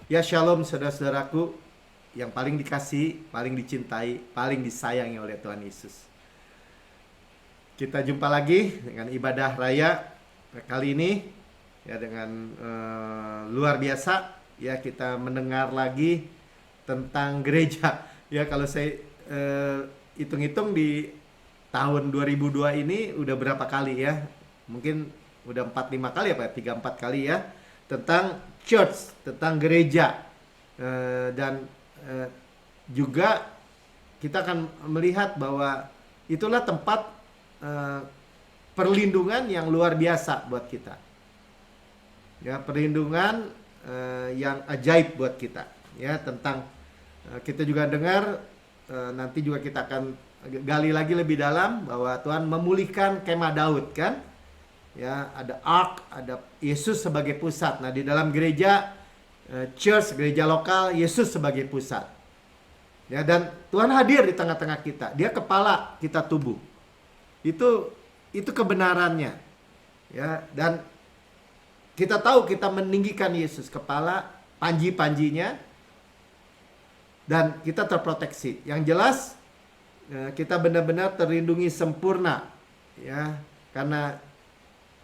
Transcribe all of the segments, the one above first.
Ya shalom saudara-saudaraku yang paling dikasihi, paling dicintai, paling disayangi oleh Tuhan Yesus. Kita jumpa lagi dengan ibadah raya kali ini ya dengan luar biasa ya, kita mendengar lagi tentang gereja. Ya kalau saya hitung-hitung di tahun 2002 ini udah berapa kali ya? Mungkin udah 4-5 kali apa ya? 3-4 kali ya tentang church, tentang gereja. Dan juga kita akan melihat bahwa itulah tempat perlindungan yang luar biasa buat kita. Ya, perlindungan yang ajaib buat kita. Ya, tentang kita juga dengar nanti juga kita akan gali lagi lebih dalam bahwa Tuhan memulihkan kemah Daud kan? Ya, ada Ark, ada Yesus sebagai pusat. Nah, di dalam gereja church, gereja lokal, Yesus sebagai pusat. Ya, dan Tuhan hadir di tengah-tengah kita. Dia kepala, kita tubuh. Itu kebenarannya. Ya, dan kita tahu kita meninggikan Yesus kepala, panji-panjinya, dan kita terproteksi. Yang jelas kita benar-benar terlindungi sempurna, ya, karena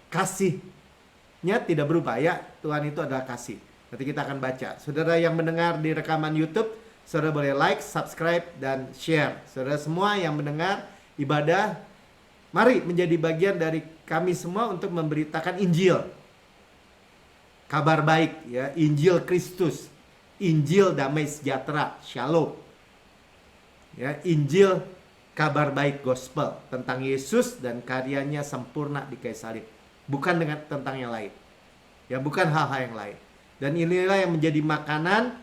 kasihnya tidak berubah ya. Tuhan itu adalah kasih. Nanti kita akan baca. Saudara yang mendengar di rekaman YouTube, saudara boleh like, subscribe, dan share. Saudara semua yang mendengar ibadah, mari menjadi bagian dari kami semua untuk memberitakan Injil. Kabar baik ya, Injil Kristus, Injil damai sejahtera, Shalom. Ya, Injil kabar baik gospel tentang Yesus dan karyanya sempurna di kayu salib. Bukan tentang yang lain. Ya, bukan hal-hal yang lain. Dan inilah yang menjadi makanan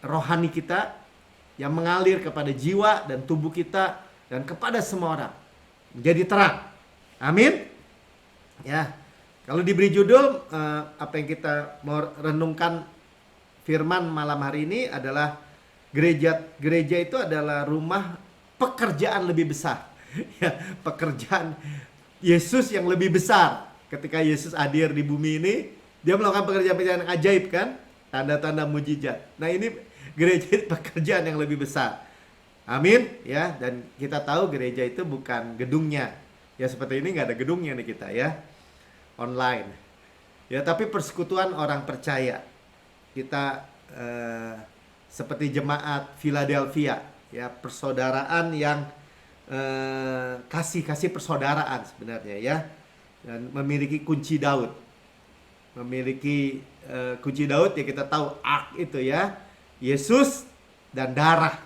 rohani kita yang mengalir kepada jiwa dan tubuh kita dan kepada semua orang. Menjadi terang. Amin. Ya. Kalau diberi judul apa yang kita mau renungkan firman malam hari ini adalah gereja itu adalah rumah pekerjaan lebih besar. Ya, pekerjaan Yesus yang lebih besar. Ketika Yesus hadir di bumi ini, dia melakukan pekerjaan-pekerjaan yang ajaib kan? Tanda-tanda mujizat. Nah, ini gereja pekerjaan yang lebih besar. Amin ya. Dan kita tahu gereja itu bukan gedungnya. Ya seperti ini nggak ada gedungnya nih kita ya. Online. Ya, tapi persekutuan orang percaya. Kita seperti jemaat Philadelphia ya, persaudaraan yang kasih persaudaraan sebenarnya ya. Dan memiliki kunci Daud. Memiliki kunci Daud ya, kita tahu Ark itu ya. Yesus dan darah.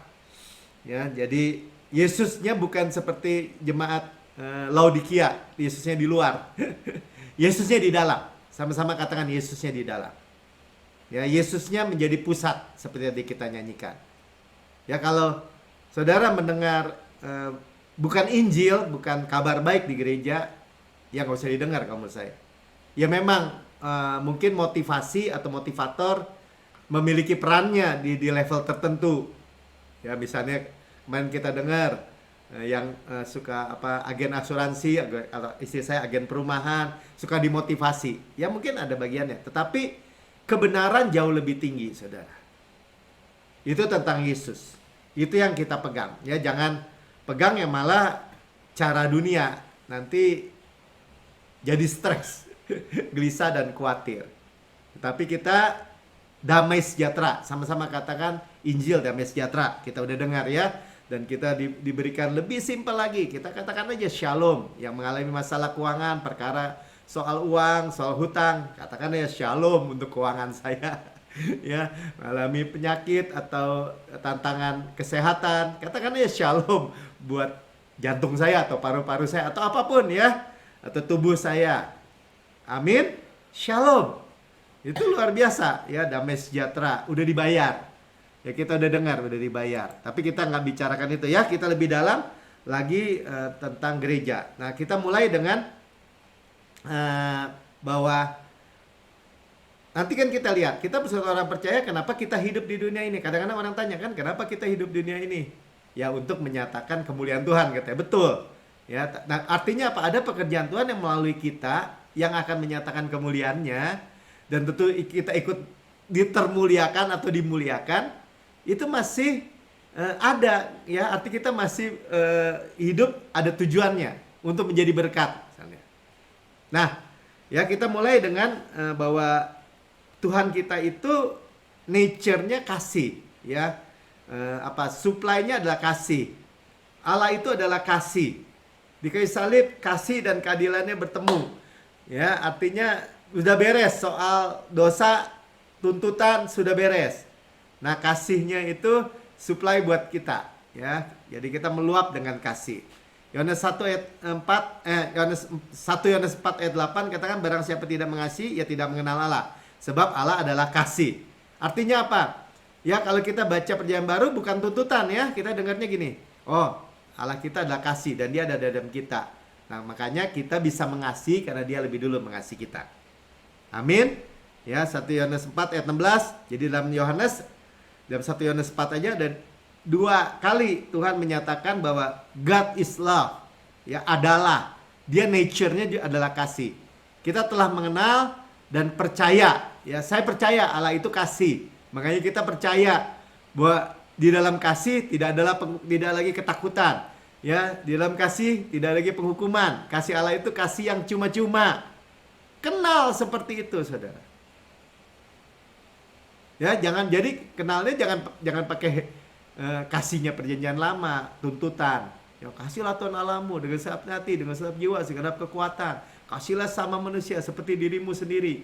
Ya, jadi Yesusnya bukan seperti jemaat Laodikia, Yesusnya di luar. Yesusnya di dalam. Sama-sama katakan Yesusnya di dalam. Ya, Yesusnya menjadi pusat seperti yang kita nyanyikan. Ya, kalau saudara mendengar bukan Injil, bukan kabar baik di gereja, ya nggak usah didengar kalau menurut saya. Ya memang mungkin motivasi atau motivator memiliki perannya di level tertentu. Ya, misalnya kemarin kita dengar yang suka agen asuransi atau istri saya agen perumahan, suka dimotivasi. Ya mungkin ada bagiannya, tetapi kebenaran jauh lebih tinggi, saudara. Itu tentang Yesus. Itu yang kita pegang. Ya, jangan pegang yang malah cara dunia. Nanti jadi stres, gelisah dan khawatir. Tapi kita damai sejahtera. Sama-sama katakan Injil damai sejahtera. Kita udah dengar ya. Dan kita diberikan lebih simpel lagi. Kita katakan aja Shalom. Yang mengalami masalah keuangan, perkara soal uang, soal hutang, katakan ya Shalom untuk keuangan saya. Ya, mengalami penyakit atau tantangan kesehatan, katakan ya Shalom buat jantung saya atau paru-paru saya atau apapun ya, atau tubuh saya. Amin. Shalom. Itu luar biasa ya, damai sejahtera, udah dibayar. Ya, kita udah dengar, udah dibayar. Tapi kita nggak bicarakan itu ya, kita lebih dalam lagi tentang gereja. Nah, kita mulai dengan bahwa nanti kan kita lihat, kita sebagai orang percaya, kenapa kita hidup di dunia ini? Kadang-kadang orang tanya kan, kenapa kita hidup di dunia ini? Ya, untuk menyatakan kemuliaan Tuhan, katanya. Betul. Ya, nah, artinya apa? Ada pekerjaan Tuhan yang melalui kita yang akan menyatakan kemuliaannya, dan tentu kita ikut ditermuliakan atau dimuliakan, itu masih ada ya, arti kita masih hidup ada tujuannya untuk menjadi berkat misalnya. Nah, ya kita mulai dengan bahwa Tuhan kita itu nature-nya kasih ya. Supply-nya adalah kasih. Allah itu adalah kasih. Di kayu salib kasih dan keadilannya bertemu. Ya, artinya sudah beres soal dosa, tuntutan sudah beres. Nah, kasihnya itu supply buat kita ya. Jadi kita meluap dengan kasih. Yohanes 1 ayat 4 Yohanes 4 ayat 8 katakan barang siapa tidak mengasihi ia tidak mengenal Allah, sebab Allah adalah kasih. Artinya apa? Ya, kalau kita baca Perjanjian Baru bukan tuntutan ya, kita dengarnya gini. Oh, Allah kita adalah kasih dan dia ada dalam kita. Nah, makanya kita bisa mengasihi karena dia lebih dulu mengasihi kita. Amin. Ya, 1 Yohanes 4 ayat 16. Jadi dalam 1 Yohanes 4 aja dan 2 kali Tuhan menyatakan bahwa God is love. Ya, adalah. Dia nature-nya adalah kasih. Kita telah mengenal dan percaya. Ya, saya percaya Allah itu kasih. Makanya kita percaya bahwa di dalam kasih tidak lagi ketakutan. Ya, di dalam kasih tidak lagi penghukuman. Kasih Allah itu kasih yang cuma-cuma. Kenal seperti itu, saudara. Ya, kenalnya jangan pakai kasihnya Perjanjian Lama, tuntutan. Ya, kasihlah Tuhan Allahmu dengan segenap hati, dengan segenap jiwa, segenap kekuatan. Kasihlah sama manusia seperti dirimu sendiri.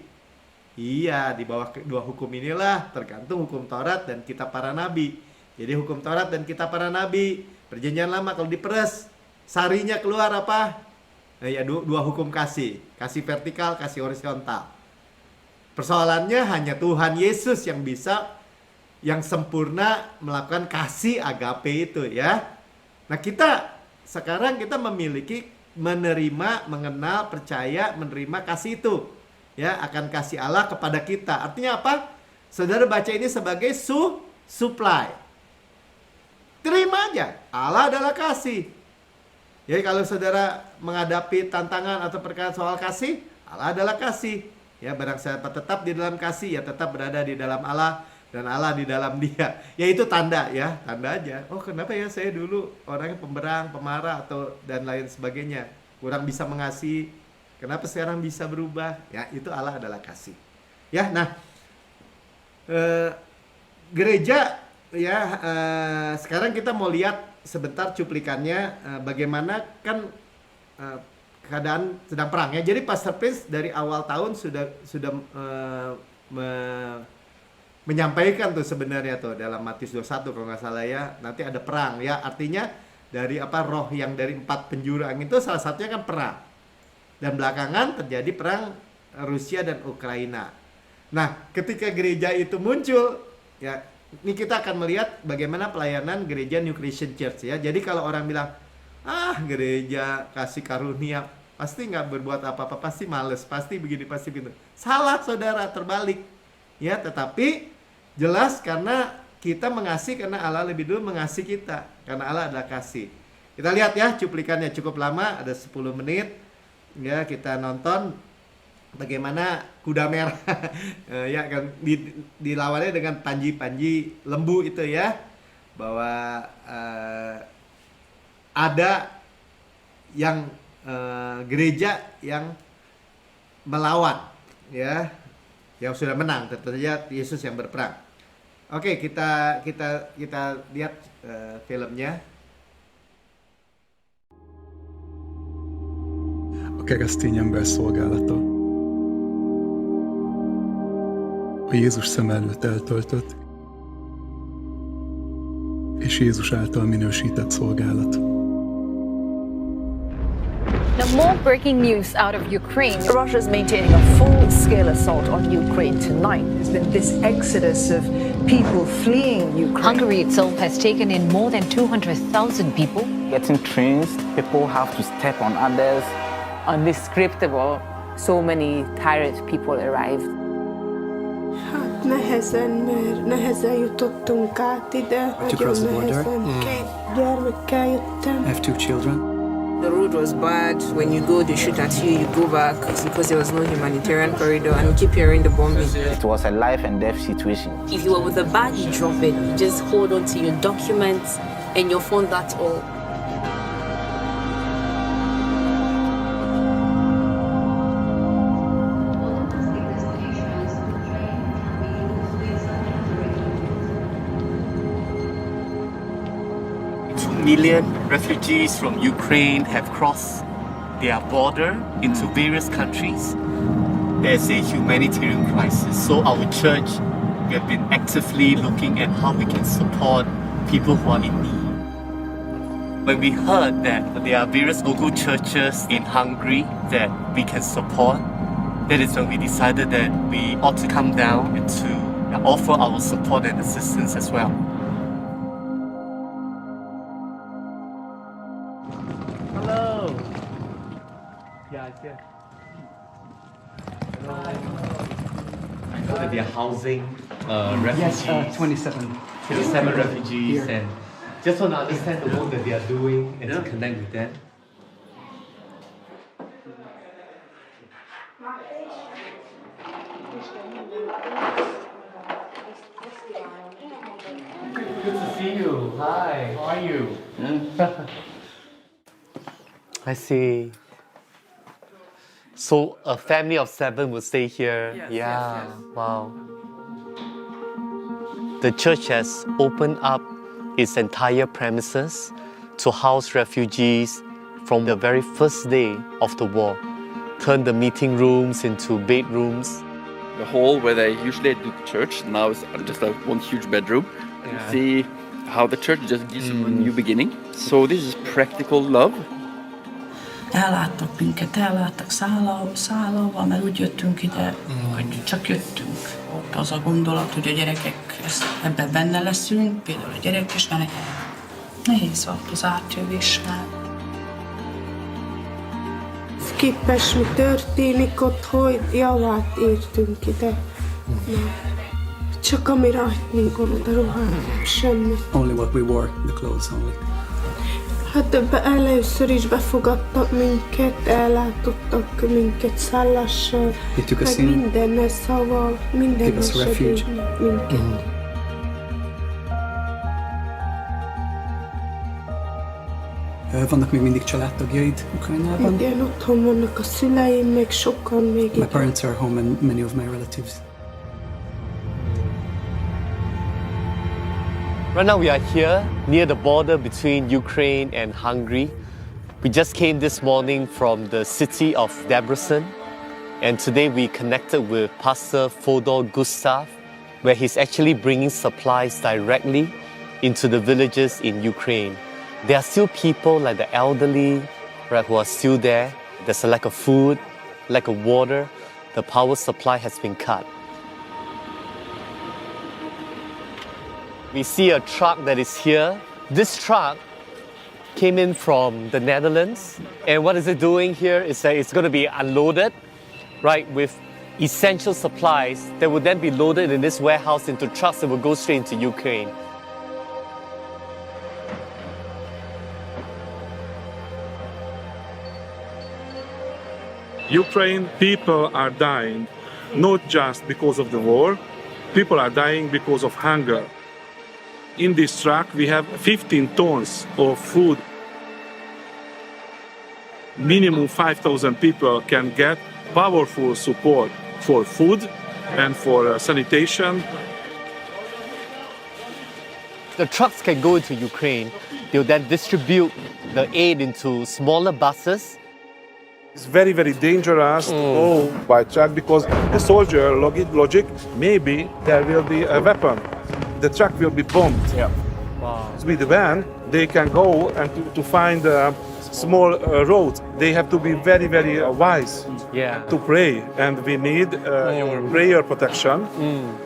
Iya, di bawah kedua hukum inilah tergantung hukum Taurat dan kitab para nabi. Jadi hukum Taurat dan kitab para nabi, Perjanjian Lama kalau diperes, sarinya keluar apa? Ya, dua hukum kasih. Kasih vertikal, kasih horizontal. Persoalannya hanya Tuhan Yesus yang bisa, yang sempurna melakukan kasih agape itu ya. Nah, sekarang kita memiliki, menerima, mengenal, percaya, menerima kasih itu. Ya, akan kasih Allah kepada kita. Artinya apa? Saudara baca ini sebagai supply. Terima aja. Allah adalah kasih. Jadi kalau saudara menghadapi tantangan atau perkara soal kasih, Allah adalah kasih. Ya, barang siapa tetap di dalam kasih, ya tetap berada di dalam Allah dan Allah di dalam dia. Ya, itu tanda ya, tanda aja. Oh, kenapa ya saya dulu orangnya pemberang, pemarah atau dan lain sebagainya, kurang bisa mengasihi. Kenapa sekarang bisa berubah? Ya, itu Allah adalah kasih. Ya, nah, gereja ya, sekarang kita mau lihat sebentar cuplikannya bagaimana kan keadaan sedang perang ya. Jadi Pastor Prince dari awal tahun sudah menyampaikan tuh sebenarnya tuh dalam Matius 21 kalau nggak salah ya, nanti ada perang ya. Artinya dari roh yang dari 4 penjuru angin itu salah satunya kan perang. Dan belakangan terjadi perang Rusia dan Ukraina. Nah, ketika gereja itu muncul, ya, ini kita akan melihat bagaimana pelayanan gereja New Christian Church ya. Jadi kalau orang bilang, gereja kasih karunia, pasti nggak berbuat apa-apa, pasti males, pasti begini, pasti begitu. Salah, saudara, terbalik. Ya, tetapi jelas karena kita mengasihi karena Allah lebih dulu mengasihi kita. Karena Allah adalah kasih. Kita lihat ya, cuplikannya cukup lama, ada 10 menit. Ya, kita nonton bagaimana kuda merah ya kan dilawannya dengan panji-panji lembu itu ya, bahwa ada yang gereja yang melawan ya, yang sudah menang, tentu saja Yesus yang berperang. Oke, kita lihat filmnya. A keresztény ember szolgálata. A Jézus szem előtt eltöltött, és Jézus által minősített szolgálat. Now, more breaking news out of Ukraine. Russia is maintaining a full-scale assault on Ukraine tonight. There's been this exodus of people fleeing Ukraine. Hungary itself has taken in more than 200,000 people. Getting trains, people have to step on others. On this scriptable, so many tired people arrived. Hát nehezen, mert nehezen jutottunk át ide. To cross the border? Két gyermekkel jöttem. I have 2 children. The road was bad. When you go, they shoot at you, you go back because there was no humanitarian corridor, and we keep hearing the bombing. It was a life and death situation. If you were with a bag, you drop it. You just hold on to your documents and your phone, that's all. Million refugees from Ukraine have crossed their border into various countries. There's a humanitarian crisis. So our church, we have been actively looking at how we can support people who are in need. When we heard that there are various local churches in Hungary that we can support, that is when we decided that we ought to come down and to offer our support and assistance as well. Hello. Yeah, it's here. Hello. I know that they are housing refugees. Yes, 27 refugees, here. and just want to understand the work that they are doing and to connect with them. Good to see you. Hi, how are you? I see. So a family of 7 will stay here. Yes. Wow. The church has opened up its entire premises to house refugees from the very first day of the war. Turned the meeting rooms into bedrooms. The hall where they usually do church now is just one huge bedroom. You see how the church just gives you a new beginning. So this is practical love. Elláttak minket, elláttak szállóval, mert úgy jöttünk ide, hogy csak jöttünk. Ott az a gondolat, hogy a gyerekek ebben benne leszünk, például a gyerek is, mert nehéz volt az átjövéssel. Képes, mi történik ott, hogy javát értünk ide. Csak ami rajtunk van, a ruhát, semmi. Only what we wore, the clothes only. Hát először is befogadtak minket, ellátottak minket szállással, meg mindennel, szóval mindennel segítnek minket. Vannak még mindig családtagjaid Ukrajnában? Igen, otthon vannak a szüleim, még sokan még. My parents are home and many of my relatives. Right now we are here near the border between Ukraine and Hungary. We just came this morning from the city of Debrecen, and today we connected with Pastor Fodor Gustav, where he's actually bringing supplies directly into the villages in Ukraine. There are still people like the elderly, right, who are still there. There's a lack of food, lack of water. The power supply has been cut. We see a truck that is here. This truck came in from the Netherlands. And what is it doing here is that it's going to be unloaded, right, with essential supplies that will then be loaded in this warehouse into trucks that will go straight into Ukraine. Ukraine people are dying, not just because of the war. People are dying because of hunger. In this truck, we have 15 tons of food. Minimum 5,000 people can get powerful support for food and for sanitation. The trucks can go into Ukraine. They'll then distribute the aid into smaller buses. It's very, very dangerous to go by truck because the soldier logic, maybe there will be a weapon. The truck will be bombed. Yeah. Wow. With the van, they can go and to find small roads. They have to be very, very wise to pray. And we need your prayer protection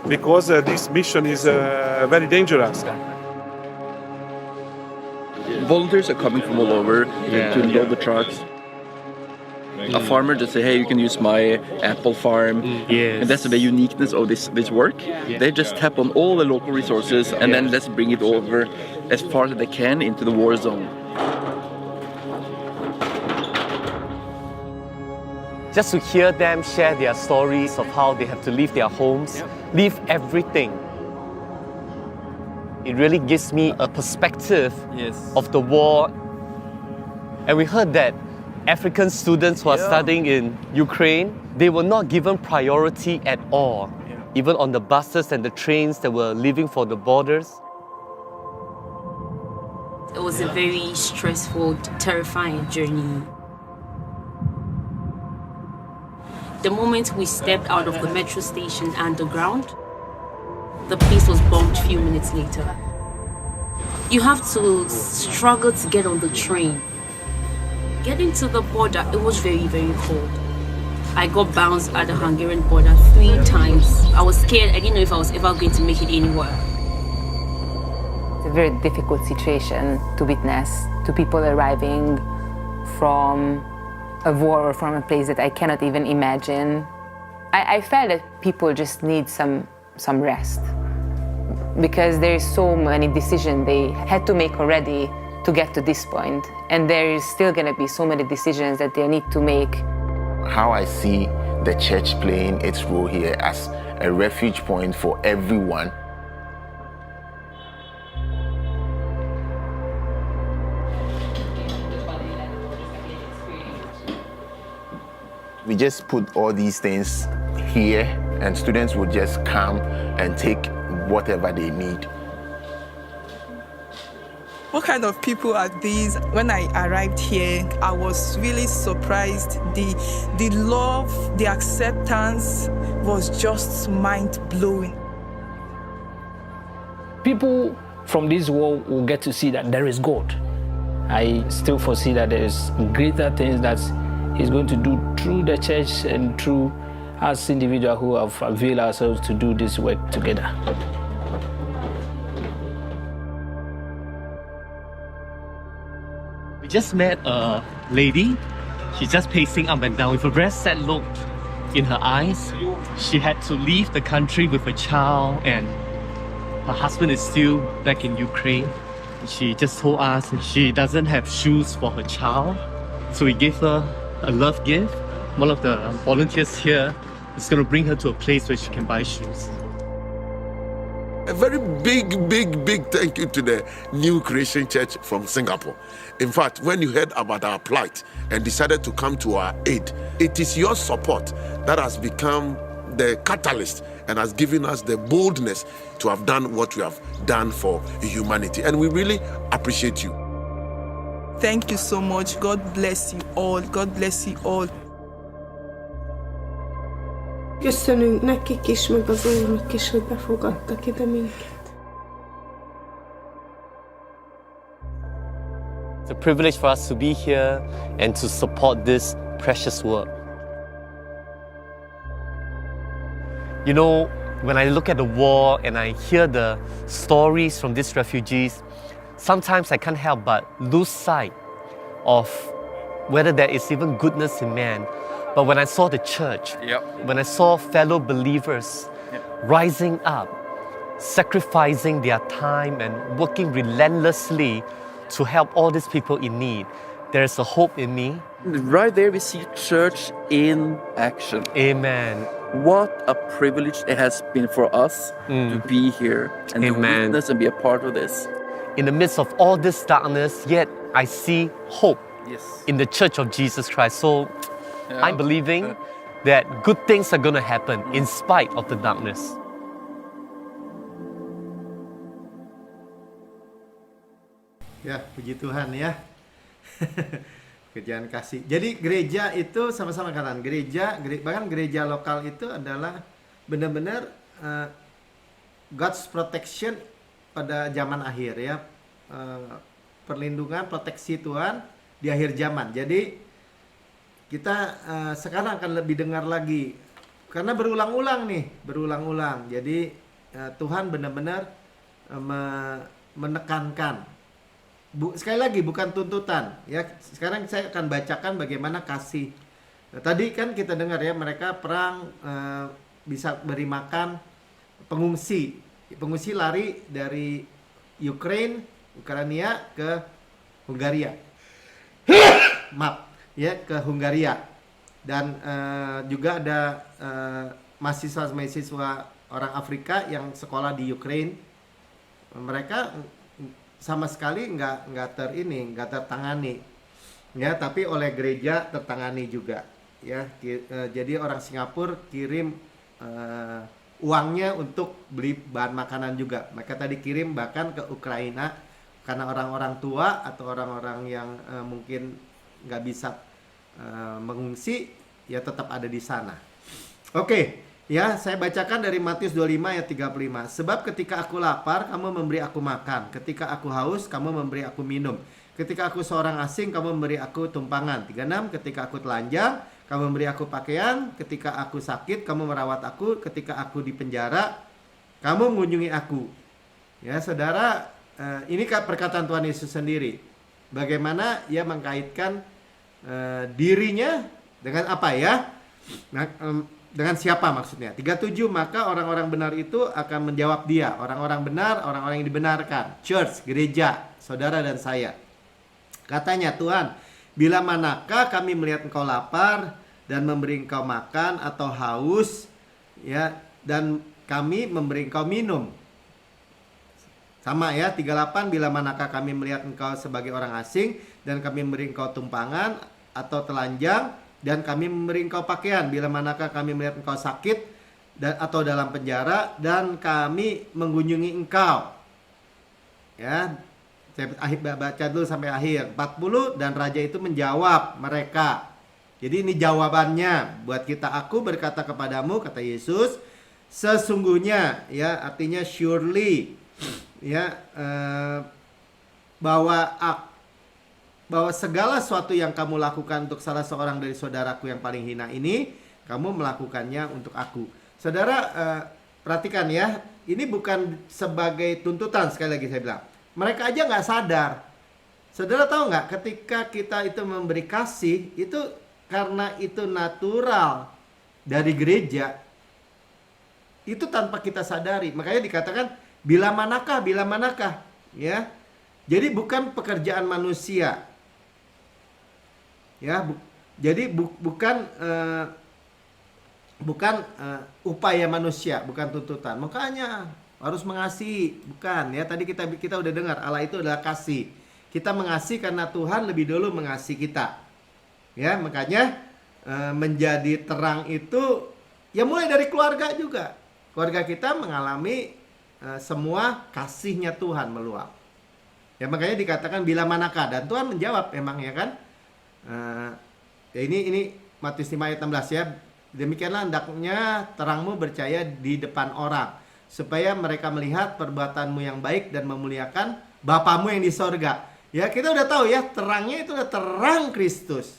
because this mission is very dangerous. Volunteers are coming from all over to load the trucks. A farmer just say, hey, you can use my apple farm. And that's the uniqueness of this work. They just tap on all the local resources and then let's bring it over as far as they can into the war zone. Just to hear them share their stories of how they have to leave their homes, leave everything. It really gives me a perspective of the war. And we heard that African students who are studying in Ukraine, they were not given priority at all, even on the buses and the trains that were leaving for the borders. It was a very stressful, terrifying journey. The moment we stepped out of the metro station and the ground, the place was bombed a few minutes later. You have to struggle to get on the train. Getting to the border, it was very, very cold. I got bounced at the Hungarian border 3 times. I was scared. I didn't know if I was ever going to make it anywhere. It's a very difficult situation to witness, to people arriving from a war or from a place that I cannot even imagine. I felt that people just need some rest, because there is so many decisions they had to make already to get to this point, and there is still going to be so many decisions that they need to make. How I see the church playing its role here as a refuge point for everyone. We just put all these things here, and students would just come and take whatever they need. What kind of people are these? When I arrived here, I was really surprised. The love, the acceptance was just mind-blowing. People from this world will get to see that there is God. I still foresee that there is greater things that He's going to do through the church and through us individuals who have availed ourselves to do this work together. We just met a lady. She's just pacing up and down with a very sad look in her eyes. She had to leave the country with a child, and her husband is still back in Ukraine. She just told us she doesn't have shoes for her child, so we gave her a love gift. One of the volunteers here is going to bring her to a place where she can buy shoes. A very big thank you to the New Creation Church from Singapore. In fact, when you heard about our plight and decided to come to our aid, it is your support that has become the catalyst and has given us the boldness to have done what we have done for humanity. And we really appreciate you. Thank you so much. God bless you all. God bless you all. Köszönünk nekik is, meg az Úrnak is, hogy befogadtak ide minket. It's a privilege for us to be here and to support this precious work. You know, when I look at the war and I hear the stories from these refugees, sometimes I can't help but lose sight of whether there is even goodness in man. But when I saw the church, when I saw fellow believers rising up, sacrificing their time and working relentlessly to help all these people in need, there is a hope in me. Right there we see church in action. Amen. What a privilege it has been for us to be here and to witness and be a part of this. In the midst of all this darkness, yet I see hope in the Church of Jesus Christ. So I'm believing that good things are going to happen in spite of the darkness. Ya, puji Tuhan ya. Kerjaan kasih. Jadi gereja itu sama-sama kanan. Bahkan gereja lokal itu adalah benar-benar God's protection pada zaman akhir ya. Perlindungan, proteksi Tuhan di akhir zaman. Jadi kita sekarang akan lebih dengar lagi karena berulang-ulang. Jadi Tuhan benar-benar menekankan. Sekali lagi bukan tuntutan ya. Sekarang saya akan bacakan bagaimana kasih. Tadi kan kita dengar ya, mereka perang bisa beri makan pengungsi lari dari Ukraina ke Hungaria. Maaf ya, ke Hungaria. dan juga ada mahasiswa orang Afrika yang sekolah di Ukraine. Mereka sama sekali nggak tertangani, ya, tapi oleh gereja tertangani juga, ya. Jadi orang Singapura kirim uangnya untuk beli bahan makanan juga. Mereka tadi kirim bahkan ke Ukraina karena orang-orang tua atau orang-orang yang mungkin nggak bisa mengungsi, ya tetap ada di sana. Oke, ya, saya bacakan dari Matius 25 ayat 35. Sebab ketika aku lapar, kamu memberi aku makan. Ketika aku haus, kamu memberi aku minum. Ketika aku seorang asing, kamu memberi aku tumpangan. 36. Ketika aku telanjang, kamu memberi aku pakaian. Ketika aku sakit, kamu merawat aku. Ketika aku di penjara, kamu mengunjungi aku. Ya, saudara, ini perkataan Tuhan Yesus sendiri. Bagaimana ia mengkaitkan dirinya dengan apa ya? Nah, dengan siapa maksudnya? 37, maka orang-orang benar itu akan menjawab dia. Orang-orang benar, orang-orang yang dibenarkan. Church, gereja, saudara dan saya. Katanya, Tuhan, bila manakah kami melihat engkau lapar dan memberi engkau makan, atau haus, ya, dan kami memberi engkau minum. Sama ya, 38, bila manakah kami melihat engkau sebagai orang asing dan kami memberi engkau tumpangan atau telanjang dan kami memberi engkau pakaian. Bila manakah kami melihat engkau sakit atau dalam penjara dan kami mengunjungi engkau. Ya, saya baca dulu sampai akhir. 40, dan raja itu menjawab mereka. Jadi ini jawabannya buat kita. Aku berkata kepadamu, kata Yesus, sesungguhnya, ya, artinya surely, ya, bahwa segala sesuatu yang kamu lakukan untuk salah seorang dari saudaraku yang paling hina ini, kamu melakukannya untuk aku. Saudara, perhatikan ya, ini bukan sebagai tuntutan, sekali lagi saya bilang. Mereka aja nggak sadar. Saudara tahu nggak, ketika kita itu memberi kasih, itu karena itu natural dari gereja, itu tanpa kita sadari. Makanya dikatakan, bila manakah, ya. Jadi bukan pekerjaan manusia. Ya, jadi bukan upaya manusia, bukan tuntutan. Makanya harus mengasihi, bukan ya. Tadi kita udah dengar, Allah itu adalah kasih. Kita mengasihi karena Tuhan lebih dulu mengasihi kita. Ya, makanya menjadi terang itu ya mulai dari keluarga juga. Keluarga kita mengalami semua kasihnya Tuhan meluap. Ya, makanya dikatakan bila manakah, dan Tuhan menjawab emang ya kan. Ya ini Matius 5 ayat 16 ya. Demikianlah hendaknya terangmu bercahaya di depan orang, supaya mereka melihat perbuatanmu yang baik dan memuliakan Bapamu yang di sorga. Ya, kita udah tahu ya, terangnya itu adalah terang Kristus.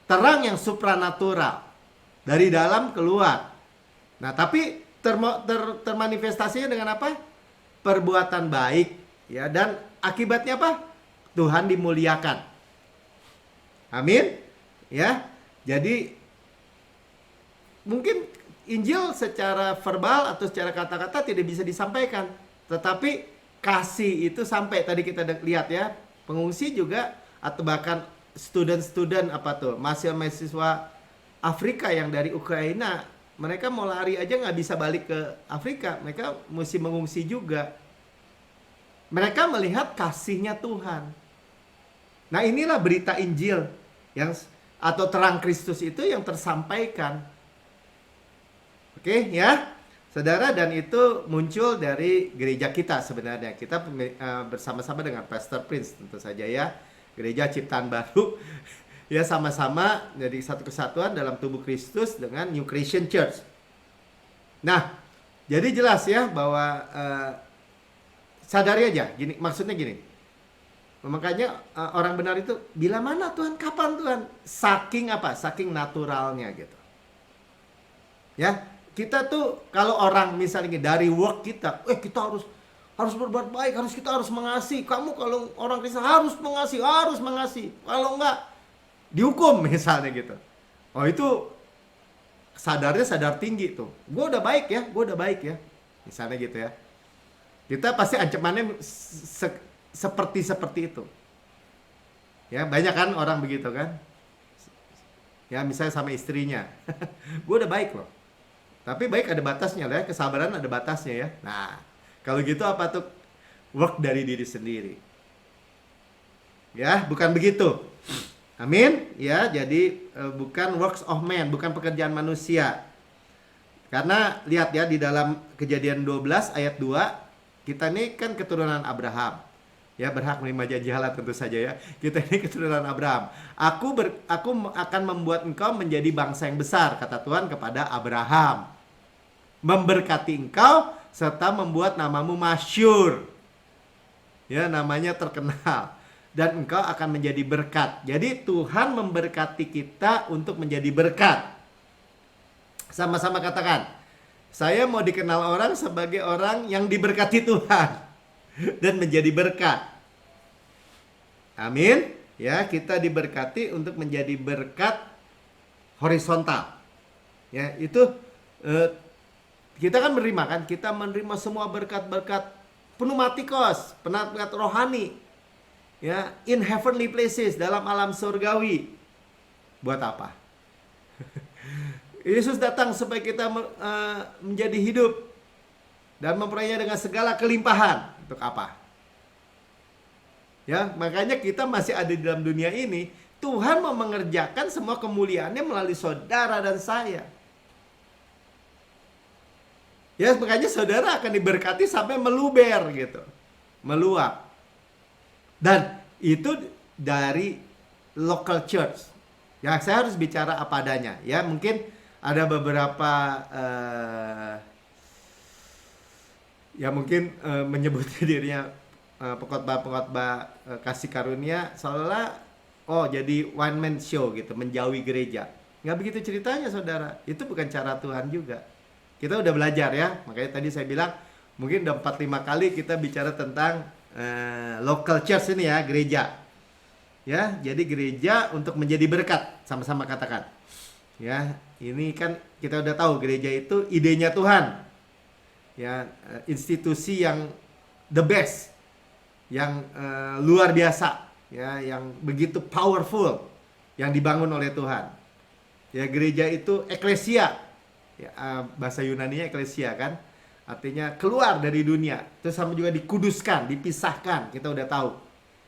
Terang yang supranatural, dari dalam keluar. Nah, tapi termanifestasinya dengan apa? Perbuatan baik, ya, dan akibatnya apa? Tuhan dimuliakan. Amin. Ya. Jadi mungkin Injil secara verbal atau secara kata-kata tidak bisa disampaikan, tetapi kasih itu sampai. Tadi kita lihat ya, pengungsi juga, atau bahkan student mahasiswa Afrika yang dari Ukraina, mereka mau lari aja nggak bisa balik ke Afrika, mereka mesti mengungsi juga. Mereka melihat kasihnya Tuhan. Nah, inilah berita Injil atau terang Kristus itu yang tersampaikan. Oke ya, saudara, dan itu muncul dari gereja kita sebenarnya. Kita bersama-sama dengan Pastor Prince tentu saja ya, gereja ciptaan baru. Ya, sama-sama jadi satu kesatuan dalam tubuh Kristus dengan New Creation Church. Nah, jadi jelas ya bahwa sadari aja, gini, maksudnya gini. Makanya orang benar itu, bila mana Tuhan, kapan Tuhan? Saking apa? Saking naturalnya gitu. Ya, kita tuh kalau orang misalnya dari work kita, kita harus berbuat baik, kita harus mengasihi. Kamu kalau orang Kristen harus mengasihi. Kalau enggak dihukum misalnya gitu. Oh, itu sadarnya sadar tinggi tuh. Gue udah baik ya. Misalnya gitu ya. Kita pasti ancamannya seperti itu. Ya, banyak kan orang begitu kan. Ya, misalnya sama istrinya. Gue udah baik loh. Tapi baik ada batasnya lah ya, kesabaran ada batasnya ya. Nah, kalau gitu apa tuh? Work dari diri sendiri. Ya, bukan begitu. Amin. Ya, jadi bukan works of man, bukan pekerjaan manusia. Karena lihat ya di dalam Kejadian 12 ayat 2, kita ini kan keturunan Abraham. Ya, berhak menerima janji halal tentu saja ya. Kita ini keturunan Abraham. Aku akan membuat engkau menjadi bangsa yang besar, kata Tuhan kepada Abraham. Memberkati engkau serta membuat namamu masyhur. Ya, namanya terkenal. Dan engkau akan menjadi berkat. Jadi Tuhan memberkati kita untuk menjadi berkat. Sama-sama katakan, saya mau dikenal orang sebagai orang yang diberkati Tuhan dan menjadi berkat. Amin. Ya, kita diberkati untuk menjadi berkat horizontal. Ya, itu kita kan menerima kan, kita menerima semua berkat-berkat pneumatikos, berkat rohani. Ya, in heavenly places, dalam alam surgawi. Buat apa? Yesus datang supaya kita menjadi hidup dan memperolehnya dengan segala kelimpahan. Untuk apa? Ya, makanya kita masih ada di dalam dunia ini. Tuhan mau mengerjakan semua kemuliaannya melalui saudara dan saya. Ya, makanya saudara akan diberkati sampai meluber gitu. Meluap. Dan itu dari local church. Ya, saya harus bicara apa adanya. Ya, mungkin ada beberapa ya mungkin menyebut dirinya pengkhotbah kasih karunia seolah jadi one man show gitu, menjauhi gereja. Nggak begitu ceritanya saudara. Itu bukan cara Tuhan juga. Kita udah belajar ya. Makanya tadi saya bilang mungkin udah 4-5 kali kita bicara tentang local church ini ya, gereja. Ya, jadi gereja untuk menjadi berkat. Sama-sama katakan. Ya, ini kan kita udah tahu gereja itu idenya Tuhan. Ya, institusi yang the best, yang luar biasa, ya, yang begitu powerful, yang dibangun oleh Tuhan. Ya, gereja itu eklesia, ya, bahasa Yunaninya eklesia kan, artinya keluar dari dunia. Terus sama juga dikuduskan, dipisahkan. Kita udah tahu,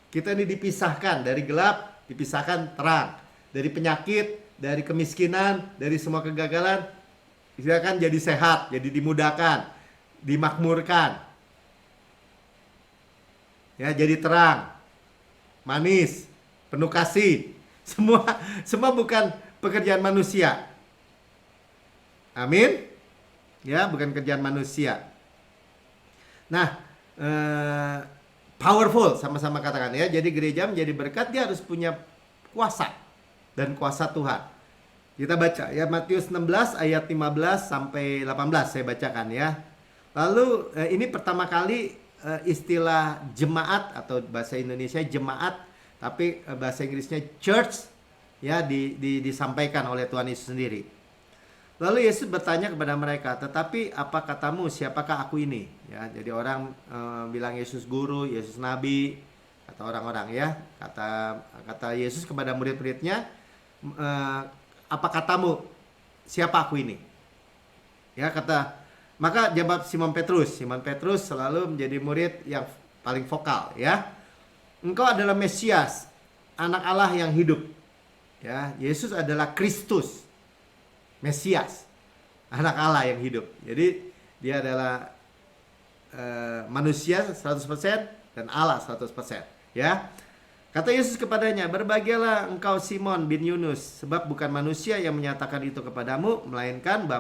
kita ini dipisahkan dari gelap, dipisahkan terang, dari penyakit, dari kemiskinan, dari semua kegagalan. Kita kan jadi sehat, jadi dimudahkan, dimakmurkan, ya, jadi terang, manis, penuh kasih. Semua bukan pekerjaan manusia. Amin. Ya, bukan kerjaan manusia. Nah, powerful, sama-sama katakan ya. Jadi gereja menjadi berkat, dia harus punya kuasa dan kuasa Tuhan. Kita baca ya, Matius 16 ayat 15 sampai 18 saya bacakan ya. Lalu ini pertama kali istilah jemaat atau bahasa Indonesia jemaat, tapi bahasa Inggrisnya church ya disampaikan oleh Tuhan Yesus sendiri. Lalu Yesus bertanya kepada mereka, "Tetapi apa katamu, siapakah aku ini?" Ya, jadi orang bilang Yesus guru, Yesus nabi, kata orang-orang ya. Kata Yesus kepada murid-muridnya, "Apa katamu, siapa aku ini?" Ya, maka jawab Simon Petrus selalu menjadi murid yang paling vokal ya. "Engkau adalah Mesias, anak Allah yang hidup." Ya, Yesus adalah Kristus, Mesias, anak Allah yang hidup. Jadi dia adalah manusia 100% dan Allah 100% ya. Kata Yesus kepadanya, "Berbahagialah engkau Simon bin Yunus, sebab bukan manusia yang menyatakan itu kepadamu, melainkan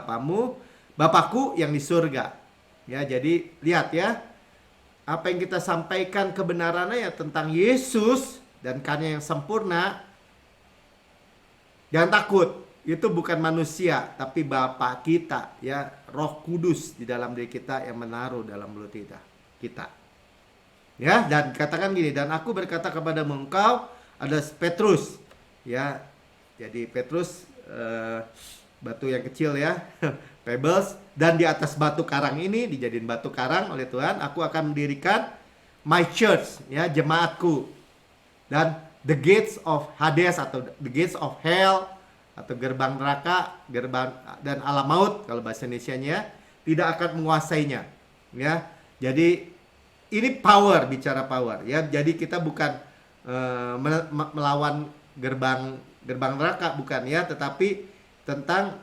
Bapakku yang di surga." Ya, jadi lihat ya, apa yang kita sampaikan kebenarannya ya tentang Yesus dan karya yang sempurna. Jangan takut, itu bukan manusia, tapi Bapa kita ya, Roh Kudus di dalam diri kita yang menaruh dalam mulut kita. Ya, dan katakan gini, "Dan aku berkata kepadamu, engkau ada Petrus." Ya, jadi Petrus batu yang kecil ya. Pebbles, dan di atas batu karang ini dijadiin batu karang oleh Tuhan, aku akan mendirikan my church ya, jemaatku. Dan the gates of Hades atau the gates of hell atau gerbang neraka, gerbang dan alam maut kalau bahasa Indonesianya tidak akan menguasainya. Ya, jadi ini power, bicara power. Ya, jadi kita bukan melawan gerbang neraka, bukan ya, tetapi tentang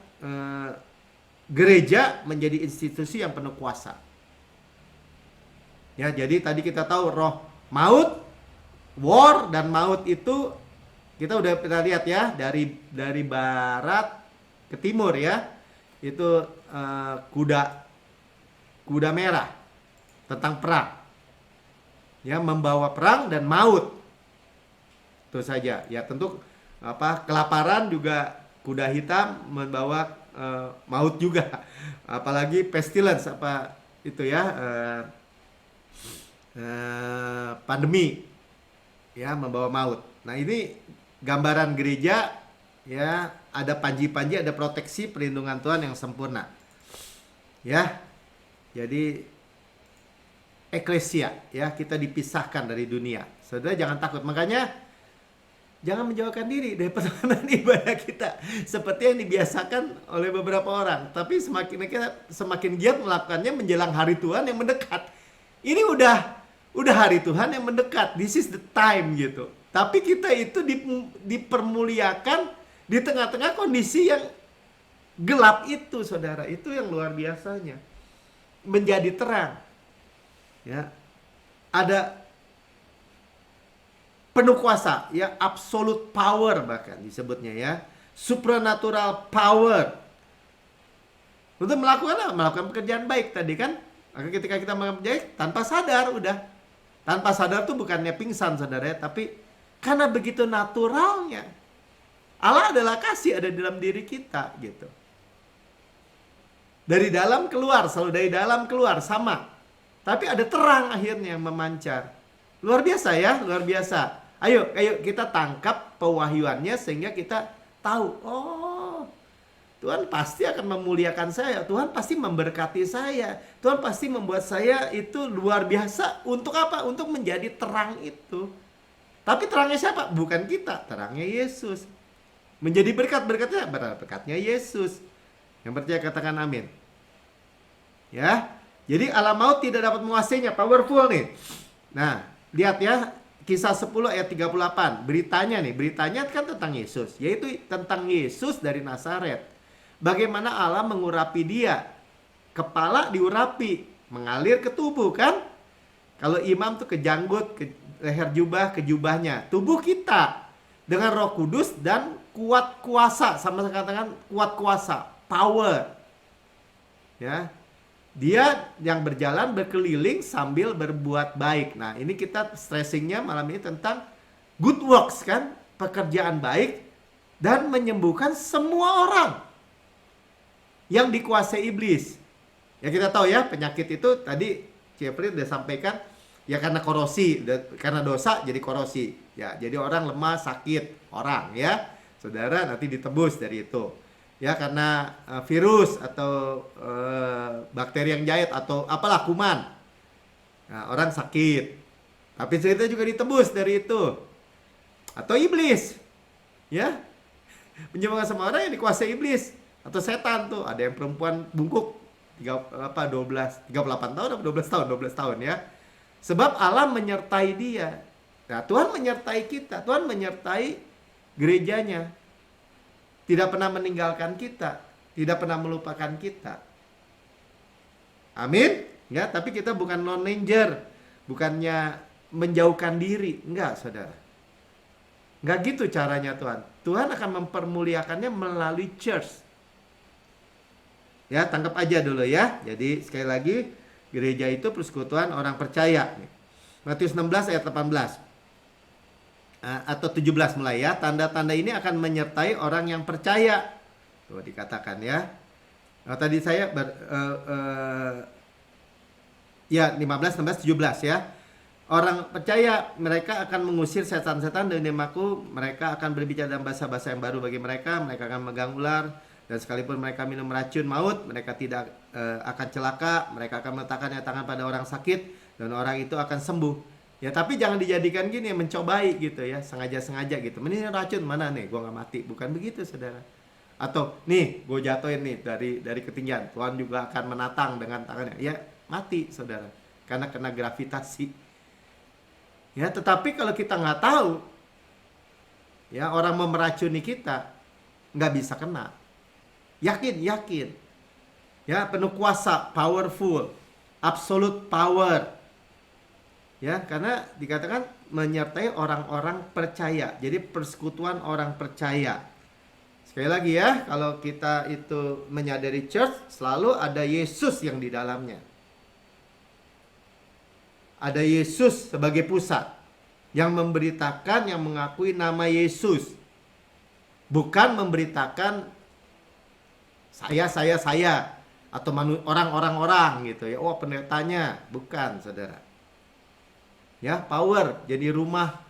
gereja menjadi institusi yang penuh kuasa. Ya, jadi tadi kita tahu roh maut, war dan maut itu kita udah pernah lihat ya, dari barat ke timur ya. Itu kuda merah tentang perang. Ya, membawa perang dan maut. Itu saja. Ya, tentu kelaparan juga kuda hitam membawa maut juga. Apalagi pestilence itu ya, pandemi ya, membawa maut. Nah, ini gambaran gereja ya, ada panji-panji, ada proteksi perlindungan Tuhan yang sempurna. Ya. Jadi eklesia ya, kita dipisahkan dari dunia. Saudara jangan takut. Makanya jangan menjauhkan diri dari pertemanan ibadah kita seperti yang dibiasakan oleh beberapa orang. Tapi semakin giat melakukannya menjelang hari Tuhan yang mendekat. Ini udah hari Tuhan yang mendekat. This is the time gitu. Tapi kita itu dipermuliakan di tengah-tengah kondisi yang gelap itu, saudara. Itu yang luar biasanya. Menjadi terang. Ya. Ada penuh kuasa, ya, absolute power bahkan disebutnya ya. Supernatural power. Untuk melakukan pekerjaan baik tadi kan. Maka ketika kita melakukan pekerjaan baik, tanpa sadar udah. Tanpa sadar tuh bukannya pingsan, saudara ya, tapi karena begitu naturalnya. Allah adalah kasih, ada dalam diri kita gitu. Dari dalam keluar, selalu dari dalam keluar, sama. Tapi ada terang akhirnya yang memancar. Luar biasa ya, luar biasa. Ayo kita tangkap pewahyuannya sehingga kita tahu, oh, Tuhan pasti akan memuliakan saya. Tuhan pasti memberkati saya. Tuhan pasti membuat saya itu luar biasa. Untuk apa? Untuk menjadi terang itu. Tapi terangnya siapa? Bukan kita, terangnya Yesus. Menjadi berkatnya Yesus. Yang percaya katakan amin. Ya. Jadi alam maut tidak dapat menguasainya. Powerful nih. Nah, lihat ya, Kisah 10 ayat 38. Beritanya kan tentang Yesus. Yaitu tentang Yesus dari Nazaret. Bagaimana Allah mengurapi dia. Kepala diurapi. Mengalir ke tubuh kan. Kalau imam tuh ke janggut, ke leher jubah, ke jubahnya. Tubuh kita. Dengan Roh Kudus dan kuat kuasa. Sama katakan kuat kuasa. Power. Ya. Dia yang berjalan berkeliling sambil berbuat baik. Nah, ini kita stressingnya malam ini tentang good works kan. Pekerjaan baik. Dan menyembuhkan semua orang yang dikuasai iblis. Ya kita tahu ya, penyakit itu tadi Jeffrey udah sampaikan. Ya karena korosi, karena dosa jadi korosi. Ya, jadi orang lemah, sakit, orang ya. Saudara nanti ditebus dari itu. Ya karena virus atau bakteri yang jahit atau apalah kuman. Nah, orang sakit. Tapi cerita juga ditebus dari itu. Atau iblis. Ya. Menyembuhkan semua orang yang dikuasai iblis atau setan tuh. Ada yang perempuan bungkuk 38 tahun atau 12 tahun ya. Sebab Allah menyertai dia. Nah, Tuhan menyertai kita. Tuhan menyertai gerejanya. Tidak pernah meninggalkan kita. Tidak pernah melupakan kita. Amin. Ya, tapi kita bukan non-ranger. Bukannya menjauhkan diri. Enggak, saudara. Enggak gitu caranya Tuhan. Tuhan akan mempermuliakannya melalui church. Ya, tangkap aja dulu ya. Jadi, sekali lagi, gereja itu persekutuan orang percaya. Matius 16 ayat 18. Atau 17 mulai ya. Tanda-tanda ini akan menyertai orang yang percaya. Tuh dikatakan ya. Nah, tadi saya 15, 16, 17 ya. Orang percaya mereka akan mengusir setan-setan dari namaku. Mereka akan berbicara dalam bahasa-bahasa yang baru bagi mereka. Mereka akan memegang ular. Dan sekalipun mereka minum racun maut, mereka tidak akan celaka. Mereka akan meletakkan tangan pada orang sakit. Dan orang itu akan sembuh. Ya tapi jangan dijadikan gini, mencobai gitu ya, sengaja-sengaja gitu. Ini racun mana nih, gua nggak mati. Bukan begitu saudara. Atau nih, gue jatuhin nih dari ketinggian. Tuhan juga akan menatang dengan tangannya. Ya, mati saudara. Karena kena gravitasi. Ya, tetapi kalau kita nggak tahu, ya orang mau meracuni kita, nggak bisa kena. Yakin. Ya, penuh kuasa, powerful, absolute power. Ya, karena dikatakan menyertai orang-orang percaya. Jadi persekutuan orang percaya. Sekali lagi ya, kalau kita itu menyadari church, selalu ada Yesus yang di dalamnya. Ada Yesus sebagai pusat. Yang memberitakan, yang mengakui nama Yesus. Bukan memberitakan saya. Atau orang gitu ya. Oh, pendetanya. Bukan, saudara. Ya, power. Jadi rumah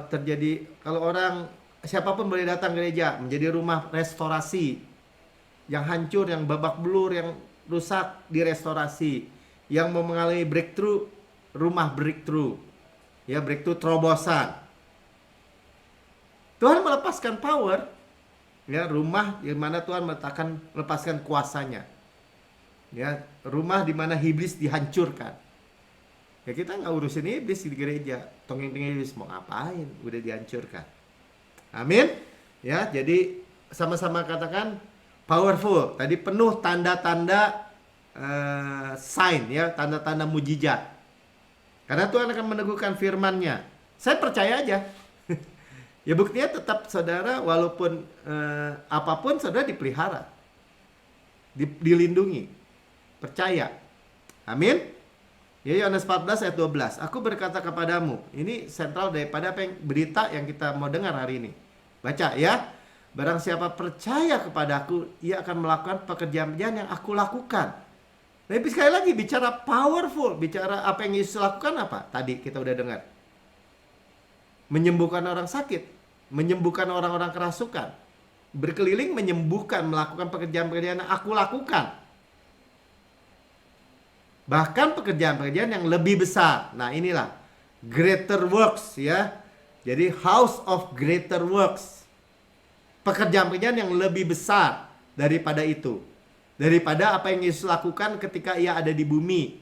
terjadi, kalau orang, siapapun boleh datang gereja, menjadi rumah restorasi. Yang hancur, yang babak belur, yang rusak, direstorasi. Yang mau mengalami breakthrough, rumah breakthrough. Ya, breakthrough terobosan. Tuhan melepaskan power. Ya, rumah di mana Tuhan melepaskan kuasanya. Ya, rumah di mana iblis dihancurkan. Ya, kita nggak urusin iblis di gereja. Tongeng-tongeng iblis mau ngapain? Udah dihancurkan. Amin. Ya, jadi sama-sama katakan powerful. Tadi penuh tanda-tanda sign ya, tanda-tanda mujizat. Karena Tuhan akan meneguhkan firman-Nya. Saya percaya aja. Ya, buktinya tetap saudara walaupun apapun saudara dipelihara. Dilindungi. Percaya. Amin. Ya, Yohanes 14 ayat 12. Aku berkata kepadamu. Ini sentral daripada apa yang berita yang kita mau dengar hari ini. Baca ya. Barang siapa percaya kepadaku, ia akan melakukan pekerjaan-pekerjaan yang aku lakukan. Tapi sekali lagi bicara powerful, bicara apa yang Yesus lakukan apa? Tadi kita udah dengar. Menyembuhkan orang sakit, menyembuhkan orang-orang kerasukan, berkeliling menyembuhkan, melakukan pekerjaan-pekerjaan yang aku lakukan. Bahkan pekerjaan-pekerjaan yang lebih besar. Nah, inilah greater works ya. Jadi house of greater works. Pekerjaan-pekerjaan yang lebih besar daripada itu. Daripada apa yang Yesus lakukan ketika ia ada di bumi.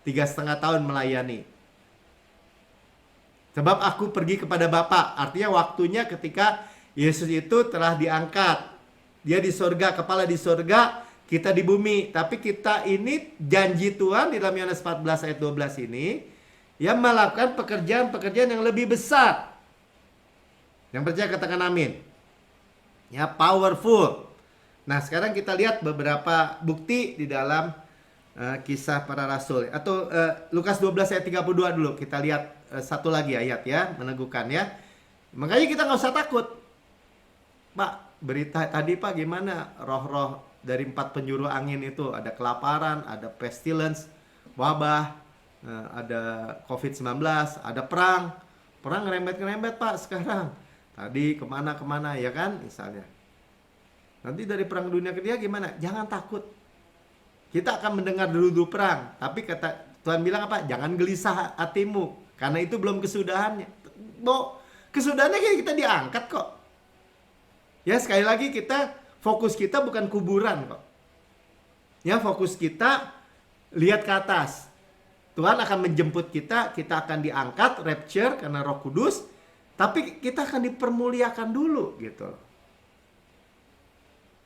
3,5 tahun melayani. Sebab aku pergi kepada Bapa. Artinya waktunya ketika Yesus itu telah diangkat. Dia di sorga, kepala di sorga. Kita di bumi, tapi kita ini janji Tuhan di dalam Yohanes 14 ayat 12 ini yang melakukan pekerjaan-pekerjaan yang lebih besar. Yang percaya katakan amin. Ya, powerful. Nah, sekarang kita lihat beberapa bukti di dalam kisah para rasul. Atau Lukas 12 ayat 32 dulu. Kita lihat satu lagi ayat ya, meneguhkan ya. Makanya kita nggak usah takut. Pak, berita tadi Pak gimana? Roh-roh dari 4 penjuru angin itu ada kelaparan, ada pestilence, wabah, ada COVID-19, ada perang. Perang ngerembet-ngerembet Pak sekarang. Tadi kemana-kemana ya kan misalnya. Nanti dari perang dunia ketiga gimana? Jangan takut. Kita akan mendengar dulu perang. Tapi kata Tuhan bilang apa? Jangan gelisah hatimu. Karena itu belum kesudahannya. Kesudahannya kita diangkat kok. Ya, sekali lagi fokus kita bukan kuburan kok. Ya, fokus kita lihat ke atas. Tuhan akan menjemput kita akan diangkat, rapture karena Roh Kudus, tapi kita akan dipermuliakan dulu gitu.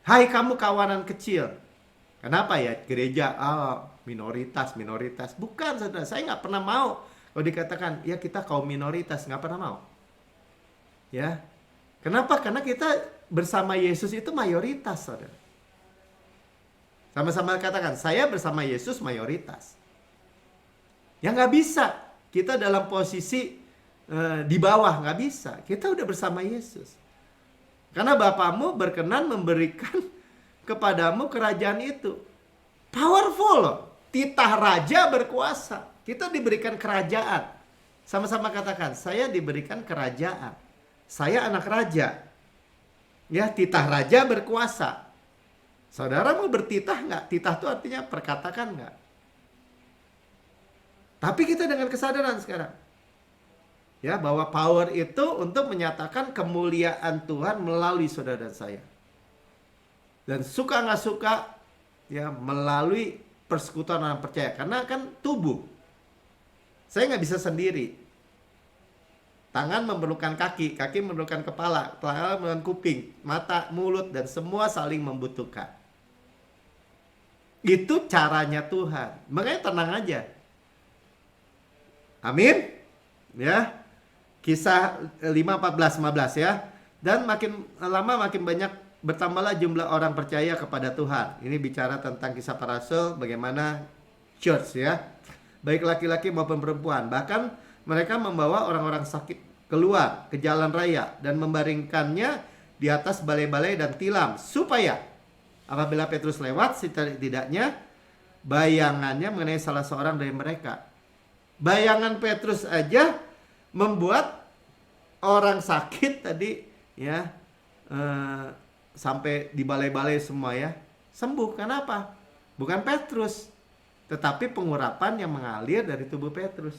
Hai kamu kawanan kecil. Kenapa ya gereja minoritas. Bukan saudara, saya nggak pernah mau kalau dikatakan ya kita kaum minoritas, nggak pernah mau. Ya. Kenapa? Karena kita bersama Yesus itu mayoritas, saudara. Sama-sama katakan, saya bersama Yesus mayoritas. Ya nggak bisa. Kita dalam posisi di bawah, nggak bisa. Kita udah bersama Yesus. Karena Bapamu berkenan memberikan kepadamu kerajaan itu. Powerful loh. Titah raja berkuasa. Kita diberikan kerajaan. Sama-sama katakan, saya diberikan kerajaan. Saya anak raja. Ya, titah raja berkuasa. Saudara mau bertitah nggak? Titah itu artinya perkatakan nggak? Tapi kita dengan kesadaran sekarang. Ya, bahwa power itu untuk menyatakan kemuliaan Tuhan melalui saudara dan saya. Dan suka nggak suka, ya melalui persekutuan orang percaya. Karena kan tubuh. Saya nggak bisa sendiri. Tangan memerlukan kaki, kaki memerlukan kepala, kepala memerlukan kuping, mata, mulut, dan semua saling membutuhkan. Itu caranya Tuhan. Makanya tenang aja. Amin. Ya. Kisah 5:14-15 ya. Dan makin lama makin banyak bertambahlah jumlah orang percaya kepada Tuhan. Ini bicara tentang kisah para rasul, bagaimana church ya. Baik laki-laki maupun perempuan. Bahkan mereka membawa orang-orang sakit keluar ke jalan raya dan membaringkannya di atas balai-balai dan tilam. Supaya apabila Petrus lewat, setidaknya bayangannya mengenai salah seorang dari mereka. Bayangan Petrus aja membuat orang sakit tadi ya sampai di balai-balai semua ya sembuh. Kenapa? Bukan Petrus, tetapi pengurapan yang mengalir dari tubuh Petrus.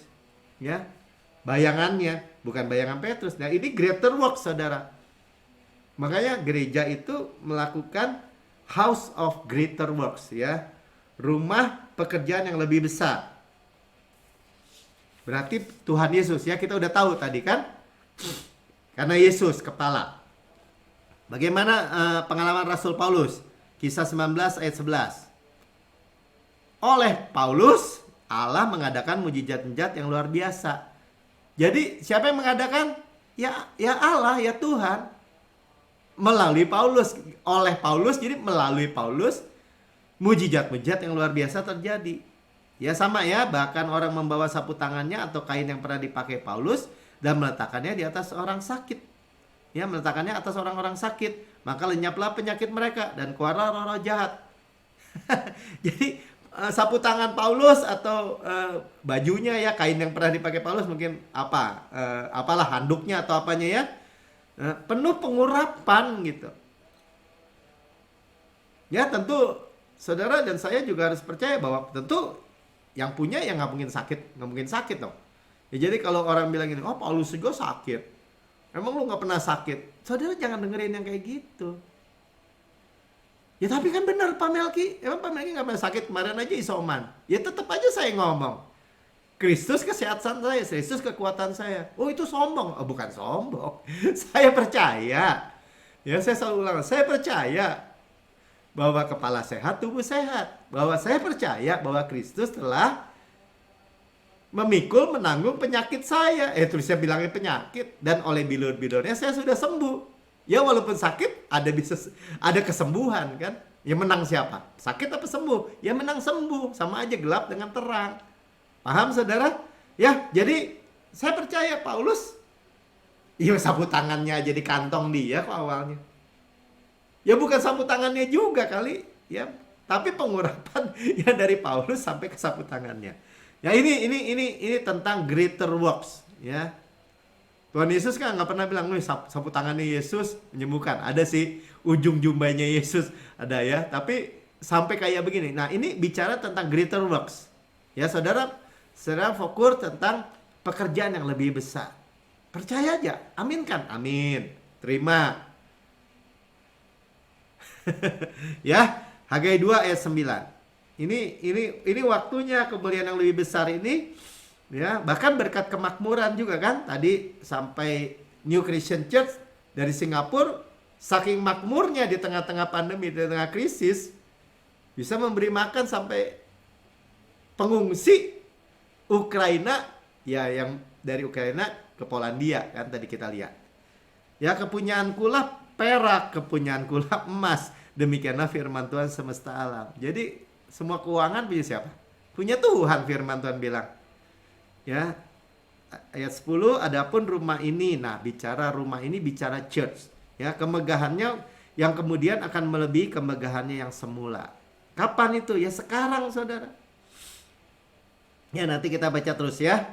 Ya, bayangannya bukan bayangan Petrus. Nah, ini greater work, saudara. Makanya gereja itu melakukan house of greater works ya, rumah pekerjaan yang lebih besar. Berarti Tuhan Yesus ya, kita udah tahu tadi kan, karena Yesus kepala. Bagaimana pengalaman Rasul Paulus? Kisah 19 ayat 11. Oleh Paulus, Allah mengadakan mujizat-mujizat yang luar biasa. Jadi siapa yang mengadakan? Ya Allah, ya Tuhan. Melalui Paulus, oleh Paulus, jadi melalui Paulus mujizat-mujizat yang luar biasa terjadi. Ya sama ya, bahkan orang membawa sapu tangannya atau kain yang pernah dipakai Paulus dan meletakkannya di atas orang sakit. Ya, meletakkannya atas orang-orang sakit, maka lenyaplah penyakit mereka dan keluarlah roh-roh jahat. Jadi sapu tangan Paulus atau bajunya ya, kain yang pernah dipakai Paulus mungkin apalah handuknya atau apanya ya, penuh pengurapan gitu. Ya tentu saudara dan saya juga harus percaya bahwa tentu yang punya yang nggak mungkin sakit dong. Ya jadi kalau orang bilang gini, oh Paulus juga sakit. Emang lu gak pernah sakit? Saudara jangan dengerin yang kayak gitu. Ya tapi kan benar Pak Melki. Emang Pak Melki gak pernah sakit? Kemarin aja isoman. Ya tetap aja saya ngomong. Kristus kesehatan saya. Kristus kekuatan saya. Oh itu sombong. Oh bukan sombong. Saya percaya. Ya saya selalu ulang. Saya percaya bahwa kepala sehat, tubuh sehat. Bahwa saya percaya bahwa Kristus telah memikul, menanggung penyakit saya. Terusnya bilangin penyakit. Dan oleh bilur-bilurnya saya sudah sembuh. Ya walaupun sakit, ada kesembuhan kan. Ya menang siapa? Sakit apa sembuh? Ya menang sembuh. Sama aja gelap dengan terang. Paham saudara? Ya jadi saya percaya Paulus. Ya sapu tangannya aja di kantong dia kok awalnya. Ya bukan sapu tangannya juga kali. Ya tapi pengurapan ya dari Paulus sampai ke sapu tangannya. Ya ini tentang greater works ya. Tuhan Yesus kan nggak pernah bilang nih sapu tangannya Yesus menyembuhkan. Ada sih ujung jumbanya Yesus ada ya. Tapi sampai kayak begini. Nah ini bicara tentang greater works. Ya saudara fokus tentang pekerjaan yang lebih besar. Percaya aja. Amin kan? Amin. Terima. Ya Hagai 2 ayat 9. Ini waktunya kemuliaan yang lebih besar ini ya, bahkan berkat kemakmuran juga kan. Tadi sampai New Christian Church dari Singapura saking makmurnya di tengah-tengah pandemi, di tengah krisis bisa memberi makan sampai pengungsi Ukraina ya, yang dari Ukraina ke Polandia kan tadi kita lihat. Ya kepunyaanku lah perak, kepunyaanku lah emas. Demikianlah firman Tuhan semesta alam. Jadi semua keuangan punya siapa? Punya Tuhan, firman Tuhan bilang. Ya. Ayat 10, adapun rumah ini. Nah, bicara rumah ini bicara church. Ya, kemegahannya yang kemudian akan melebihi kemegahannya yang semula. Kapan itu? Ya sekarang, saudara. Ya, nanti kita baca terus ya.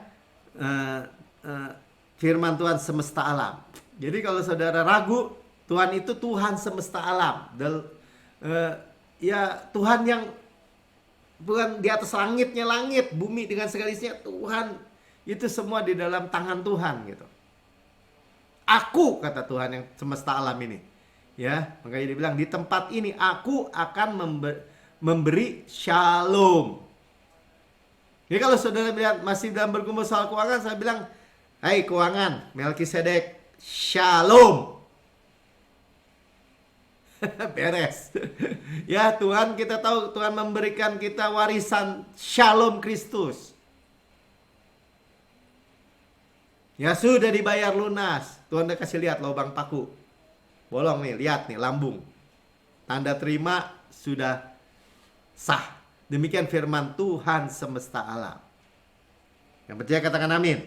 Firman Tuhan semesta alam. Jadi kalau saudara ragu, Tuhan itu Tuhan semesta alam. Ya, Tuhan yang bukan di atas langitnya langit, bumi dengan segala isinya. Tuhan itu semua di dalam tangan Tuhan gitu. Aku, kata Tuhan yang semesta alam ini, Ya, makanya dia bilang di tempat ini aku akan memberi shalom. Jadi kalau saudara lihat masih dalam bergumul soal keuangan, saya bilang, hai keuangan, Melkisedek, shalom. Beres. Ya Tuhan, kita tahu Tuhan memberikan kita warisan shalom Kristus. Ya sudah dibayar lunas. Tuhan udah kasih lihat lubang paku. Bolong nih, lihat nih lambung. Tanda terima sudah sah. Demikian firman Tuhan semesta alam. Yang percaya katakan amin.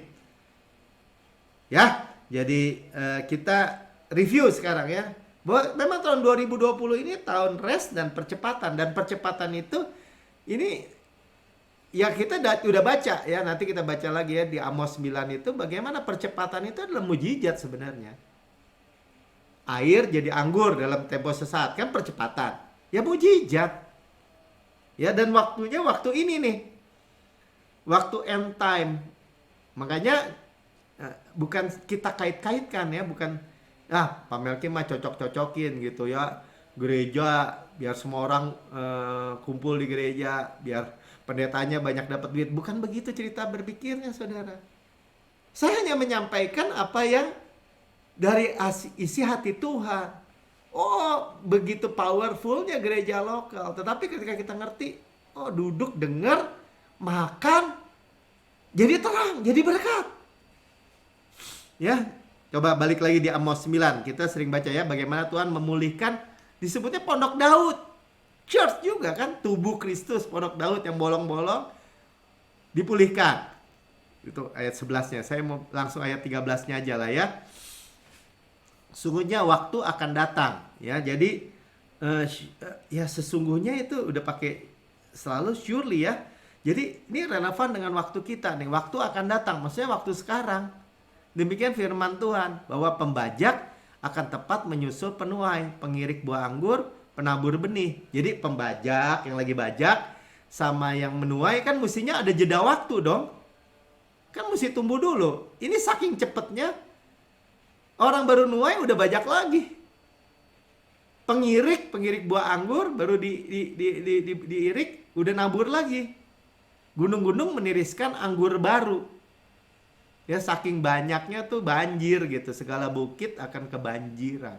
Ya, jadi kita review sekarang ya. Bahwa memang tahun 2020 ini tahun rest dan percepatan. Dan percepatan itu ini ya kita udah baca ya. Nanti kita baca lagi ya di Amos 9 itu bagaimana percepatan itu adalah mujizat sebenarnya. Air jadi anggur dalam tempo sesaat kan percepatan. Ya mujizat. Ya dan waktunya waktu ini nih. Waktu end time. Makanya bukan kita kait-kaitkan ya, bukan Pak Melki mah cocok-cocokin gitu ya. Gereja biar semua orang kumpul di gereja, biar pendetanya banyak dapat duit. Bukan begitu cerita berpikirnya, saudara. Saya hanya menyampaikan apa yang dari isi hati Tuhan. Oh, begitu powerfulnya gereja lokal. Tetapi ketika kita ngerti, oh duduk, dengar, makan, jadi terang, jadi berkat. Ya, coba balik lagi di Amos 9. Kita sering baca ya bagaimana Tuhan memulihkan, disebutnya Pondok Daud. Church juga kan, tubuh Kristus, Pondok Daud yang bolong-bolong dipulihkan. Itu ayat 11-nya. Saya mau langsung ayat 13-nya aja lah ya. Sungguhnya waktu akan datang ya. Jadi ya sesungguhnya itu udah pakai selalu surely ya. Jadi ini relevan dengan waktu kita nih. Waktu akan datang, maksudnya waktu sekarang. Demikian firman Tuhan bahwa pembajak akan tepat menyusul penuai, pengirik buah anggur, penabur benih. Jadi pembajak yang lagi bajak sama yang menuai kan mestinya ada jeda waktu dong. Kan mesti tumbuh dulu. Ini saking cepetnya orang baru nuai udah bajak lagi. Pengirik buah anggur baru diirik udah nabur lagi. Gunung-gunung meniriskan anggur baru. Ya saking banyaknya tuh banjir gitu. Segala bukit akan kebanjiran.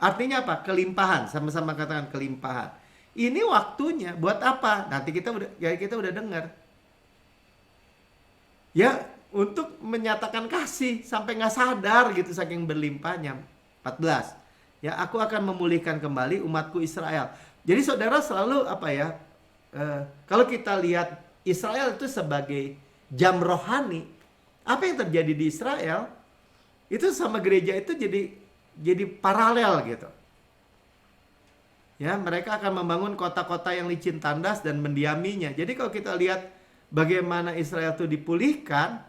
Artinya apa? Kelimpahan. Sama-sama katakan kelimpahan. Ini waktunya. Buat apa? Nanti kita udah dengar. Ya untuk menyatakan kasih. Sampai gak sadar gitu saking berlimpahnya. 14. Ya aku akan memulihkan kembali umatku Israel. Jadi saudara selalu apa ya. Kalau kita lihat Israel itu sebagai jam rohani. Apa yang terjadi di Israel itu sama gereja itu jadi paralel gitu. Ya, mereka akan membangun kota-kota yang licin tandas dan mendiaminya. Jadi kalau kita lihat bagaimana Israel itu dipulihkan,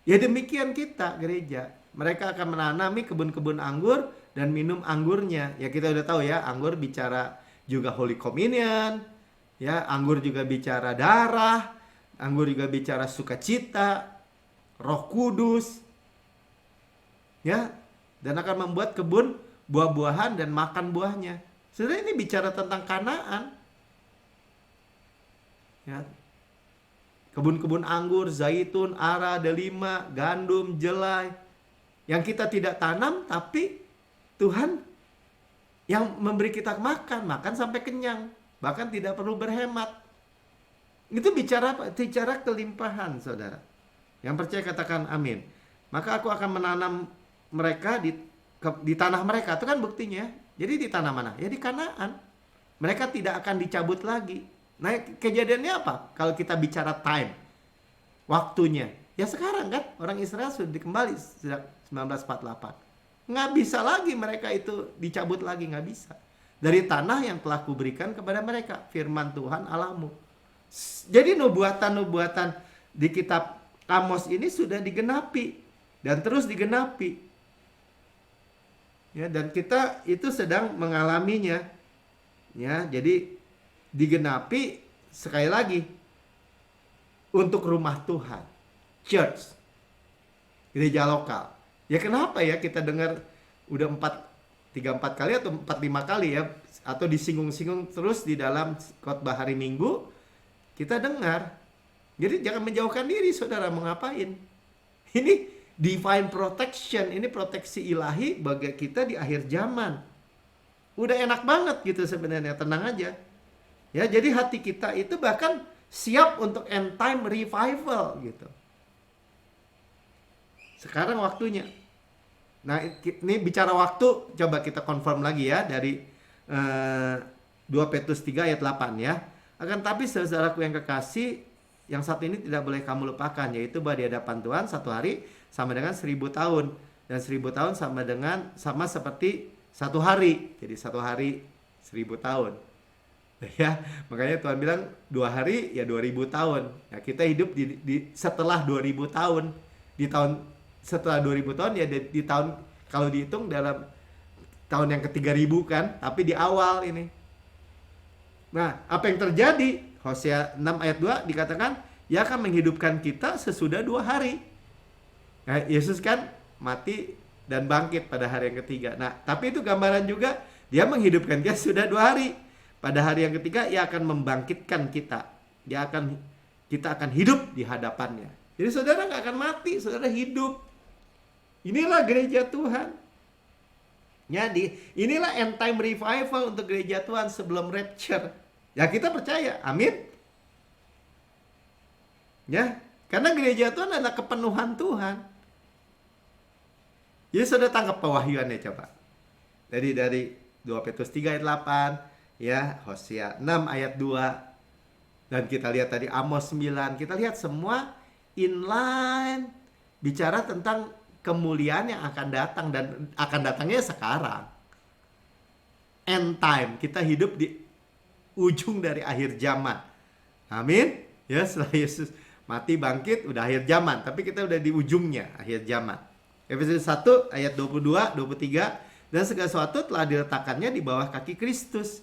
ya demikian kita gereja. Mereka akan menanami kebun-kebun anggur dan minum anggurnya. Ya kita udah tahu ya, anggur bicara juga Holy Communion. Ya, anggur juga bicara darah, anggur juga bicara sukacita. Roh Kudus, ya, dan akan membuat kebun buah-buahan dan makan buahnya. Sebenarnya ini bicara tentang Kanaan, ya, kebun-kebun anggur, zaitun, ara, delima, gandum, jelai, yang kita tidak tanam, tapi Tuhan yang memberi kita makan sampai kenyang, bahkan tidak perlu berhemat. Itu bicara apa? Bicara kelimpahan, saudara. Yang percaya katakan amin. Maka aku akan menanam mereka di tanah mereka. Itu kan buktinya. Jadi di tanah mana? Ya di Kanaan. Mereka tidak akan dicabut lagi. Nah kejadiannya apa? Kalau kita bicara time. Waktunya. Ya sekarang kan. Orang Israel sudah dikembali sejak 1948. Nggak bisa lagi mereka itu dicabut lagi. Nggak bisa. Dari tanah yang telah kuberikan kepada mereka. Firman Tuhan Allahmu. Jadi nubuatan-nubuatan di kitab Amos ini sudah digenapi dan terus digenapi. Ya, dan kita itu sedang mengalaminya. Ya, jadi digenapi sekali lagi untuk rumah Tuhan, church, gereja lokal. Ya kenapa ya kita dengar udah 3-4 kali atau 4-5 kali ya, atau disinggung-singgung terus di dalam khotbah hari Minggu, kita dengar. Jadi jangan menjauhkan diri, saudara, mau ngapain? Ini divine protection, ini proteksi ilahi bagi kita di akhir zaman. Udah enak banget gitu sebenarnya, tenang aja. Ya, jadi hati kita itu bahkan siap untuk end time revival gitu. Sekarang waktunya. Nah, ini bicara waktu, coba kita confirm lagi ya dari 2 Petrus 3 ayat 8 ya. Akan tapi saudaraku yang kekasih, yang satu ini tidak boleh kamu lupakan, yaitu bahwa di hadapan Tuhan satu hari sama dengan 1000 tahun, dan 1000 tahun sama seperti satu hari. Jadi satu hari 1000 tahun. Ya, makanya Tuhan bilang 2 hari ya 2000 tahun. Nah, kita hidup di setelah 2000 tahun. Di tahun setelah 2000 tahun ya di tahun, kalau dihitung dalam tahun yang ke-3000 kan, tapi di awal ini. Nah, apa yang terjadi? Hosea 6 ayat 2 dikatakan, Ia akan menghidupkan kita sesudah 2 hari. Nah, Yesus kan mati dan bangkit pada hari yang ketiga. Nah, tapi itu gambaran juga, Dia menghidupkan kita sudah 2 hari. Pada hari yang ketiga, Ia akan membangkitkan kita. Kita akan hidup di hadapannya. Jadi saudara nggak akan mati, saudara hidup. Inilah gereja Tuhan. Jadi inilah end time revival untuk gereja Tuhan sebelum rapture. Ya kita percaya, amin. Ya, karena gereja Tuhan adalah kepenuhan Tuhan. Jadi saudara tangkap pewahyuannya coba. Jadi dari 2 Petrus 3 ayat 8, ya, Hosea 6 ayat 2, dan kita lihat tadi Amos 9, kita lihat semua inline bicara tentang kemuliaan yang akan datang, dan akan datangnya sekarang. End time, kita hidup di ujung dari akhir zaman. Amin. Ya, setelah Yesus mati bangkit udah akhir zaman, tapi kita udah di ujungnya akhir zaman. Efesus 1 ayat 22, 23, dan segala sesuatu telah diletakkannya di bawah kaki Kristus.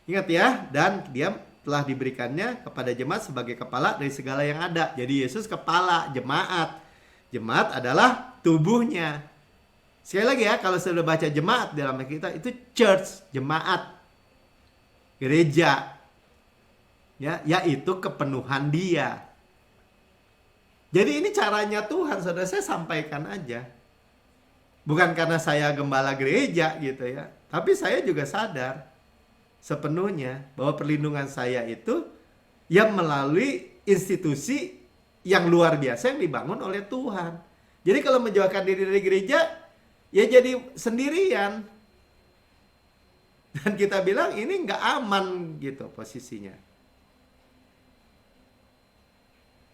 Ingat ya, dan Dia telah diberikannya kepada jemaat sebagai kepala dari segala yang ada. Jadi Yesus kepala jemaat. Jemaat adalah tubuhnya. Sekali lagi ya, kalau sudah baca jemaat dalam kita itu church, jemaat, gereja, ya, yaitu kepenuhan Dia. Jadi ini caranya Tuhan, saudara, saya sampaikan aja. Bukan karena saya gembala gereja gitu ya, tapi saya juga sadar sepenuhnya bahwa perlindungan saya itu yang melalui institusi yang luar biasa yang dibangun oleh Tuhan. Jadi kalau menjauhkan diri dari gereja, ya jadi sendirian. Dan kita bilang ini nggak aman gitu posisinya.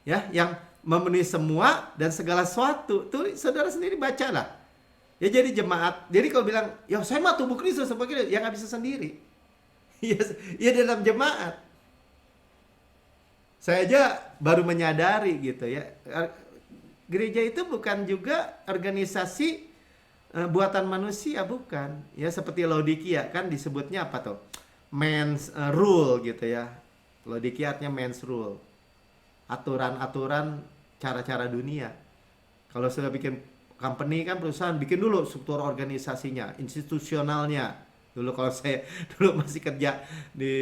Ya, yang memenuhi semua dan segala sesuatu. Tuh saudara sendiri bacalah. Ya jadi jemaat. Jadi kalau bilang, ya saya mah tubuh Kristus sebagai, ya nggak bisa sendiri. Ya dalam jemaat. Saya aja baru menyadari gitu ya. Gereja itu bukan juga organisasi buatan manusia, bukan. Ya seperti Laodikia kan disebutnya apa tuh? Men's rule gitu ya. Laodikia artinya men's rule. Aturan-aturan cara-cara dunia. Kalau sudah bikin company kan perusahaan bikin dulu struktur organisasinya, institusionalnya. Dulu kalau saya dulu masih kerja di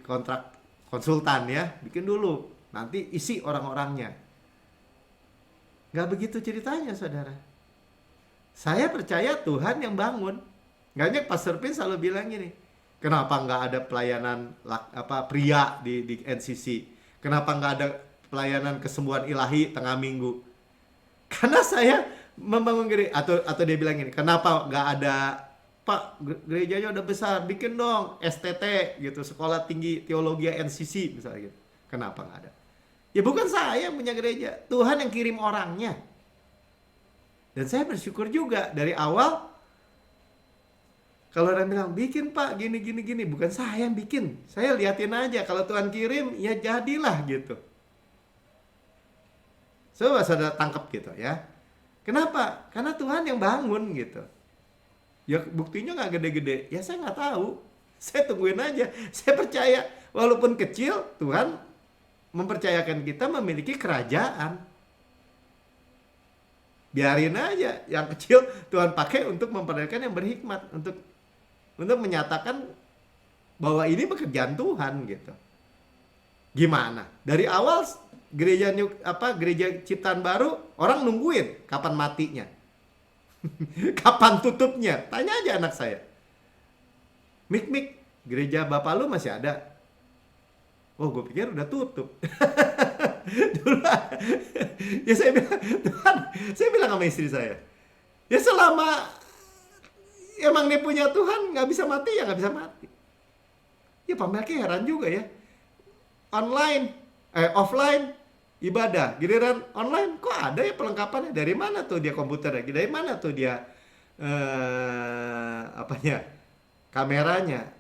kontrak konsultan ya, bikin dulu, nanti isi orang-orangnya. Gak begitu ceritanya, saudara. Saya percaya Tuhan yang bangun. Makanya Pastor Pin selalu bilang gini, kenapa nggak ada pelayanan pria di NCC? Kenapa nggak ada pelayanan kesembuhan ilahi tengah minggu? Karena saya membangun gereja, atau dia bilang gini, kenapa nggak ada, Pak, gerejanya udah besar, bikin dong STT gitu, sekolah tinggi teologi NCC misalnya gitu. Kenapa nggak ada? Ya bukan saya yang punya gereja, Tuhan yang kirim orangnya. Dan saya bersyukur juga dari awal, kalau orang bilang bikin Pak gini, bukan saya yang bikin, saya liatin aja, kalau Tuhan kirim ya jadilah gitu. Coba saudara tangkap gitu ya. Kenapa? Karena Tuhan yang bangun gitu. Ya buktinya nggak gede-gede. Ya saya nggak tahu. Saya tungguin aja. Saya percaya walaupun kecil, Tuhan mempercayakan kita memiliki kerajaan. Biarin aja yang kecil Tuhan pakai untuk memperlihatkan yang berhikmat, untuk menyatakan bahwa ini pekerjaan Tuhan gitu. Gimana? Dari awal gereja ciptaan baru orang nungguin kapan matinya. Kapan tutupnya? Tanya aja anak saya. Mik, gereja bapak lu masih ada? Oh, gue pikir udah tutup. Dulu, ya saya bilang, Tuhan, saya bilang sama istri saya, ya selama emang dia punya Tuhan nggak bisa mati ya nggak bisa mati. Ya Pak Melki heran juga ya, offline ibadah, giliran online kok ada ya pelengkapannya? Dari mana tuh dia komputernya? Dari mana tuh dia kameranya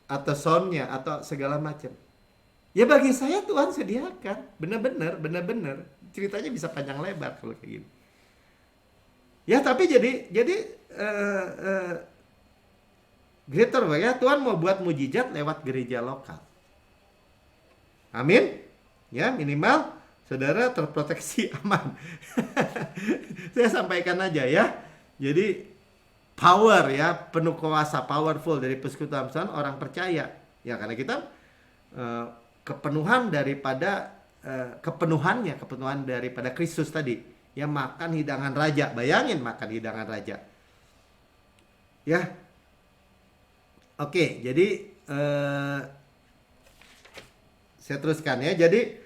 atau soundnya atau segala macam? Ya bagi saya Tuhan sediakan, benar-benar ceritanya bisa panjang lebar kalau kayak gini. Ya tapi jadi greater ya, Tuhan mau buat mujizat lewat gereja lokal. Amin. Ya minimal saudara terproteksi aman. Saya sampaikan aja ya. Jadi power ya, penuh kuasa, powerful dari persekutuan Tuhan orang percaya. Ya karena kita kepenuhan daripada Kristus tadi, yang makan hidangan raja. Bayangin makan hidangan raja. Ya. Oke, jadi saya teruskan ya. Jadi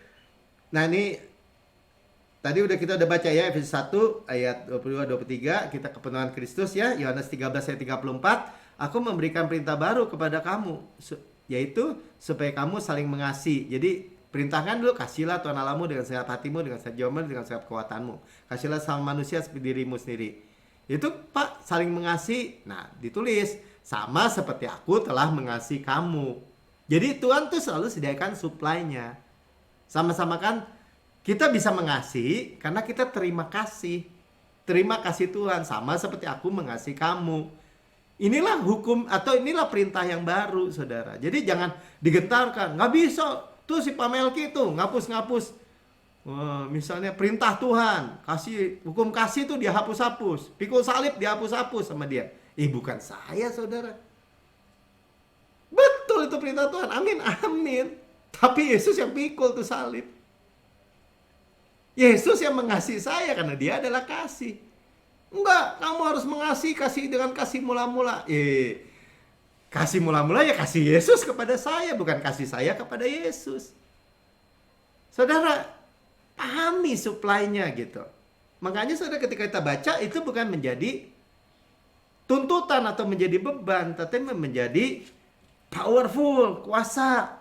ini tadi kita udah baca ya Efesus 1 ayat 22-23, kita kepenuhan Kristus ya. Yohanes 13 ayat 34, aku memberikan perintah baru kepada kamu, yaitu supaya kamu saling mengasihi. Jadi perintahkan dulu, kasihlah Tuhan Allahmu dengan segenap hatimu, dengan segenap jiwamu, dengan segenap kekuatanmu. Kasihlah sama manusia seperti dirimu sendiri. Itu Pak, saling mengasihi. Nah, ditulis sama seperti aku telah mengasihi kamu. Jadi Tuhan tuh selalu sediakan supply-nya. Sama-sama kan kita bisa mengasihi karena kita terima kasih. Terima kasih Tuhan sama seperti aku mengasihi kamu. Inilah hukum atau inilah perintah yang baru, saudara. Jadi jangan digentarkan. Nggak bisa. Tuh si Pak Melki tuh ngapus-ngapus. Misalnya perintah Tuhan. Hukum kasih tuh dia hapus-hapus. Pikul salib dia hapus-hapus sama dia. Bukan saya, saudara. Betul itu perintah Tuhan. Amin, amin. Tapi Yesus yang pikul tuh salib. Yesus yang mengasihi saya karena dia adalah kasih. Enggak, kamu harus mengasihi, kasih dengan kasih mula-mula. Kasih mula-mula ya kasih Yesus kepada saya, bukan kasih saya kepada Yesus. Saudara, pahami supply-nya gitu. Makanya saudara ketika kita baca itu bukan menjadi tuntutan atau menjadi beban, tapi menjadi powerful, kuasa.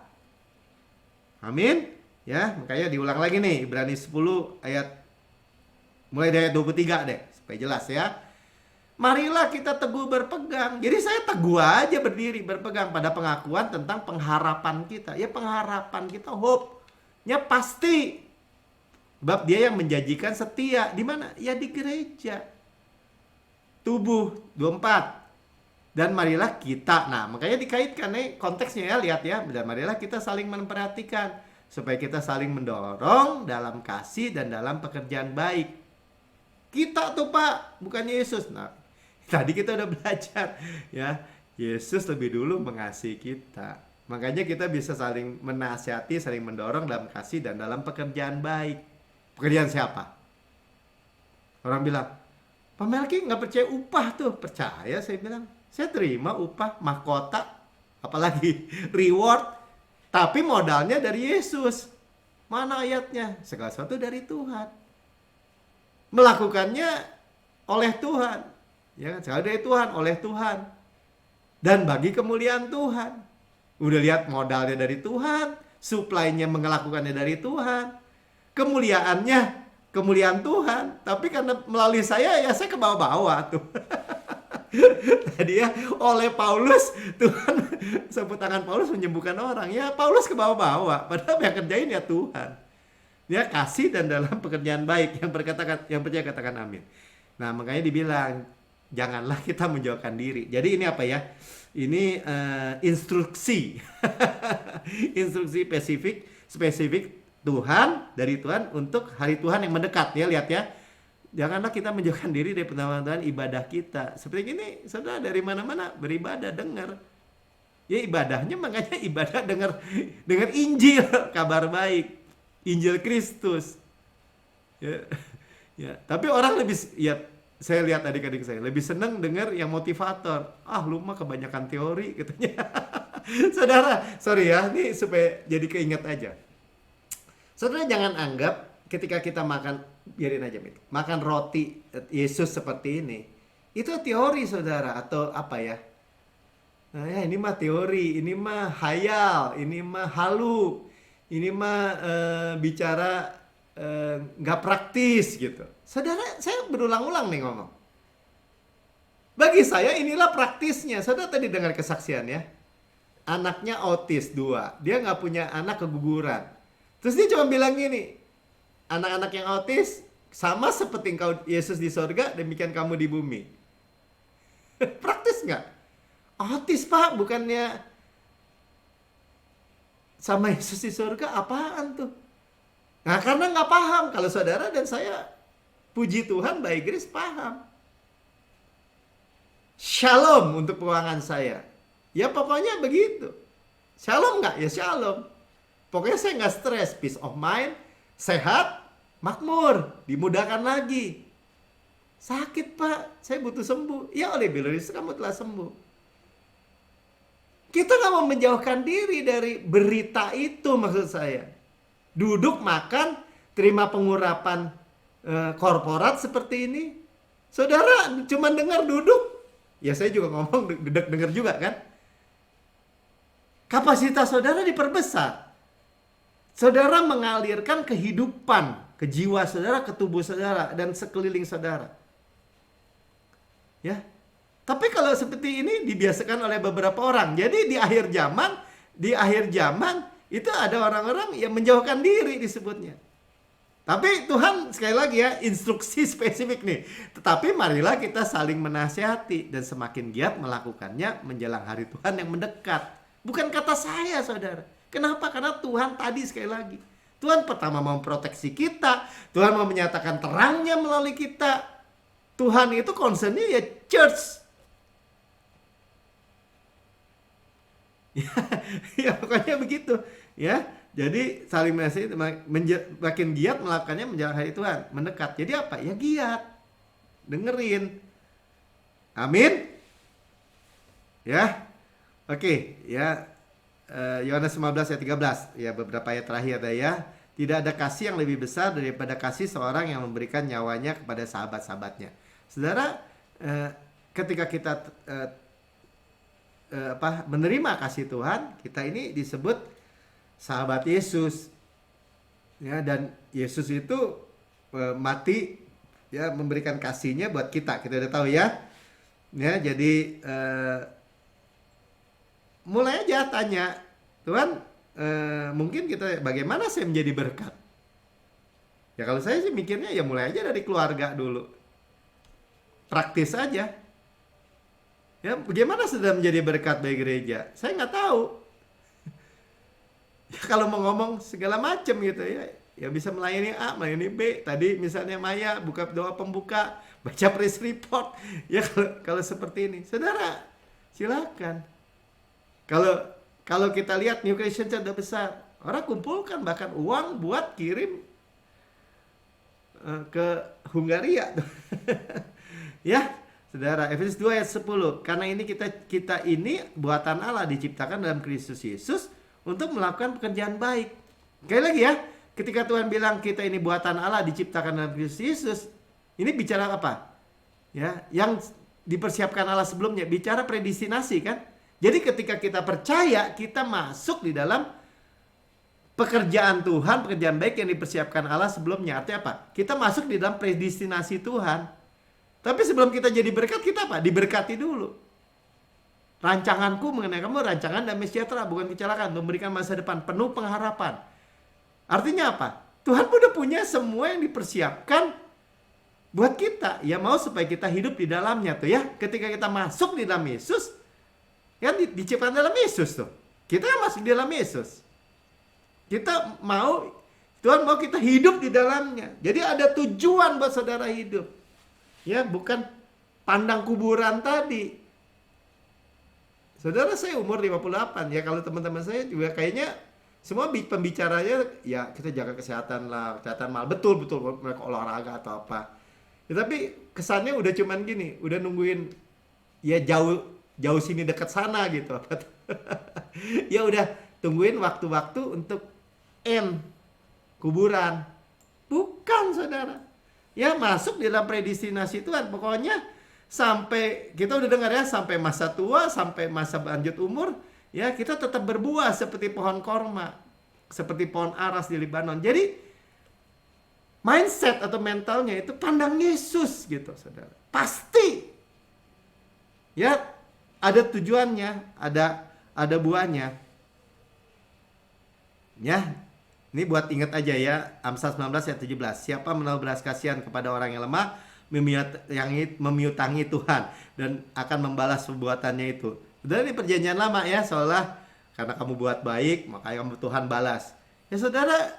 Amin. Ya, makanya diulang lagi nih Ibrani 10 ayat mulai dari ayat 23 deh. Supaya jelas ya. Marilah kita teguh berpegang. Jadi saya teguh aja berdiri berpegang pada pengakuan tentang pengharapan kita. Ya pengharapan kita, hope-nya pasti. Sebab dia yang menjanjikan setia. Di mana? Ya di gereja. Tubuh 24. Dan marilah kita. Nah makanya dikaitkan nih konteksnya ya. Lihat ya. Dan marilah kita saling memperhatikan. Supaya kita saling mendorong dalam kasih dan dalam pekerjaan baik. Kita tuh Pak, bukan Yesus. Nah, tadi kita udah belajar ya. Yesus lebih dulu mengasihi kita. Makanya kita bisa saling menasihati, saling mendorong dalam kasih dan dalam pekerjaan baik. Pekerjaan siapa? Orang bilang, Pak Melki nggak percaya upah tuh. Percaya, saya bilang. Saya terima upah, mahkota, apalagi reward. Tapi modalnya dari Yesus. Mana ayatnya? Segala sesuatu dari Tuhan. Melakukannya oleh Tuhan. Ya kan? Segala dari Tuhan, oleh Tuhan. Dan bagi kemuliaan Tuhan. Udah lihat modalnya dari Tuhan. Supply-nya melakukannya dari Tuhan. Kemuliaannya, kemuliaan Tuhan. Tapi karena melalui saya, ya saya ke bawah-bawah tuh. Tadi ya, oleh Paulus, Tuhan sebut tangan Paulus menyembuhkan orang. Ya Paulus ke bawah-bawah. Padahal yang kerjain ya Tuhan. Dia kasih dan dalam pekerjaan baik. Yang percaya katakan amin. Nah makanya dibilang, janganlah kita menjauhkan diri. Jadi ini apa ya? Ini instruksi. Instruksi spesifik Tuhan, dari Tuhan untuk hari Tuhan yang mendekat. Ya lihat ya. Janganlah kita menjauhkan diri dari pertemuan Tuhan, ibadah kita. Seperti ini, saudara dari mana-mana beribadah, dengar. Ya ibadahnya makanya ibadah dengar Injil, kabar baik, Injil Kristus. Ya, tapi orang lebih, ya saya lihat adik-adik saya lebih senang dengar yang motivator. Lu mah kebanyakan teori katanya. Saudara, sorry ya, ini supaya jadi keinget aja. Saudara jangan anggap ketika kita makan, biarin aja makan roti Yesus seperti ini, itu teori saudara, atau apa ya? Nah ya ini mah teori, ini mah hayal, ini mah halu, ini mah bicara nggak praktis gitu. Saudara, saya berulang-ulang nih ngomong. Bagi saya inilah praktisnya. Saudara tadi dengar kesaksian ya, anaknya autis 2, dia nggak punya anak, keguguran. Terus dia cuma bilang gini, anak-anak yang autis sama seperti engkau Yesus di sorga, demikian kamu di bumi. Praktis nggak? Autis pak, bukannya sama Yesus di sorga, apaan tuh? Nah karena nggak paham. Kalau saudara dan saya, puji Tuhan by grace paham. Shalom untuk keuangan saya. Ya pokoknya begitu. Shalom nggak? Ya shalom. Pokoknya saya nggak stres, peace of mind, sehat, makmur, dimudahkan lagi. Sakit pak, saya butuh sembuh. Ya oleh Yesus kamu telah sembuh. Kita nggak mau menjauhkan diri dari berita itu, maksud saya. Duduk makan, terima pengurapan korporat seperti ini. Saudara cuma dengar duduk. Ya saya juga ngomong dengar juga kan. Kapasitas saudara diperbesar. Saudara mengalirkan kehidupan ke jiwa saudara, ke tubuh saudara, dan sekeliling saudara. Ya. Tapi kalau seperti ini dibiasakan oleh beberapa orang. Jadi di akhir zaman itu ada orang-orang yang menjauhkan diri disebutnya. Tapi Tuhan sekali lagi ya, instruksi spesifik nih. Tetapi marilah kita saling menasihati dan semakin giat melakukannya menjelang hari Tuhan yang mendekat. Bukan kata saya saudara. Kenapa? Karena Tuhan tadi sekali lagi, Tuhan pertama mau memproteksi kita, Tuhan mau menyatakan terangnya melalui kita. Tuhan itu concernnya ya church. Ya pokoknya begitu ya. Jadi saling menasihati, makin giat melakukannya menjelang hari Tuhan mendekat. Jadi apa? Ya giat, dengerin. Amin. Ya, oke ya. Yohanes 15 ayat 13 ya, beberapa ayat terakhir ada ya. Tidak ada kasih yang lebih besar daripada kasih seorang yang memberikan nyawanya kepada sahabat-sahabatnya. Saudara, ketika kita menerima kasih Tuhan, kita ini disebut sahabat Yesus. Ya, dan Yesus itu mati ya, memberikan kasihnya buat kita. Kita udah tahu ya. Ya, jadi mulai aja tanya, Tuhan, mungkin kita bagaimana saya menjadi berkat? Ya kalau saya sih mikirnya ya mulai aja dari keluarga dulu. Praktis aja. Ya bagaimana sudah menjadi berkat bagi gereja? Saya nggak tahu. Ya kalau mau ngomong segala macam gitu ya. Ya bisa melayani A, melayani B. Tadi misalnya Maya buka doa pembuka, baca press report. Ya kalau seperti ini. Saudara, silakan. Kalau kita lihat New Creation Church udah besar, orang kumpulkan bahkan uang buat kirim ke Hungaria. Ya, saudara, Efesus 2 ayat 10. Karena ini kita ini buatan Allah, diciptakan dalam Kristus Yesus untuk melakukan pekerjaan baik. Sekali lagi ya, ketika Tuhan bilang kita ini buatan Allah, diciptakan dalam Kristus Yesus, ini bicara apa? Ya, yang dipersiapkan Allah sebelumnya, bicara predestinasi kan? Jadi ketika kita percaya, kita masuk di dalam pekerjaan Tuhan, pekerjaan baik yang dipersiapkan Allah sebelumnya. Artinya apa? Kita masuk di dalam predestinasi Tuhan. Tapi sebelum kita jadi berkat, kita apa? Diberkati dulu. Rancanganku mengenai kamu, rancangan damai sejahtera, bukan kecelakaan, memberikan masa depan penuh pengharapan. Artinya apa? Tuhan udah punya semua yang dipersiapkan buat kita. Ya mau supaya kita hidup di dalamnya tuh ya. Ketika kita masuk di dalam Yesus, kan diciptakan dalam Yesus tuh. Kita kan masuk di dalam Yesus. Kita mau Tuhan mau kita hidup di dalamnya. Jadi ada tujuan buat saudara hidup. Ya, bukan pandang kuburan tadi. Saudara, saya umur 58. Ya, kalau teman-teman saya juga kayaknya semua pembicaranya ya kita jaga kesehatan lah, kesehatan mal. Betul mereka olahraga atau apa. Ya, tapi kesannya udah cuman gini, udah nungguin ya jauh sini dekat sana gitu. Ya udah tungguin waktu-waktu untuk kuburan. Bukan, saudara. Ya, masuk di dalam predestinasi Tuhan. Pokoknya sampai kita udah dengar ya, sampai masa tua, sampai masa lanjut umur, ya kita tetap berbuah seperti pohon korma, seperti pohon aras di Libanon. Jadi mindset atau mentalnya itu pandang Yesus gitu, saudara. Pasti. Ya, ada tujuannya, ada buahnya. Ya, ini buat ingat aja ya, Amsal 19 ayat 17. Siapa menaruh belas kasihan kepada orang yang lemah, memiutangi Tuhan dan akan membalas perbuatannya itu. Saudara, ini perjanjian lama ya, seolah karena kamu buat baik, maka kamu Tuhan balas. Ya saudara,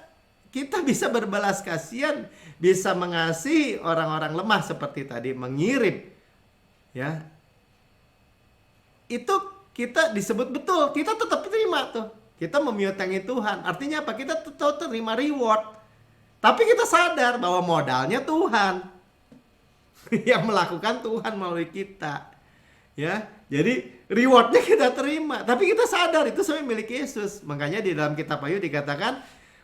kita bisa berbalas kasihan, bisa mengasihi orang-orang lemah seperti tadi, mengirim. Ya, itu kita disebut betul, kita tetap terima tuh. Kita memiutangi Tuhan. Artinya apa? Kita tetap terima reward. Tapi kita sadar bahwa modalnya Tuhan. Yang melakukan Tuhan melalui kita. Ya, jadi rewardnya kita terima. Tapi kita sadar itu semua milik Yesus. Makanya di dalam kitab Wahyu dikatakan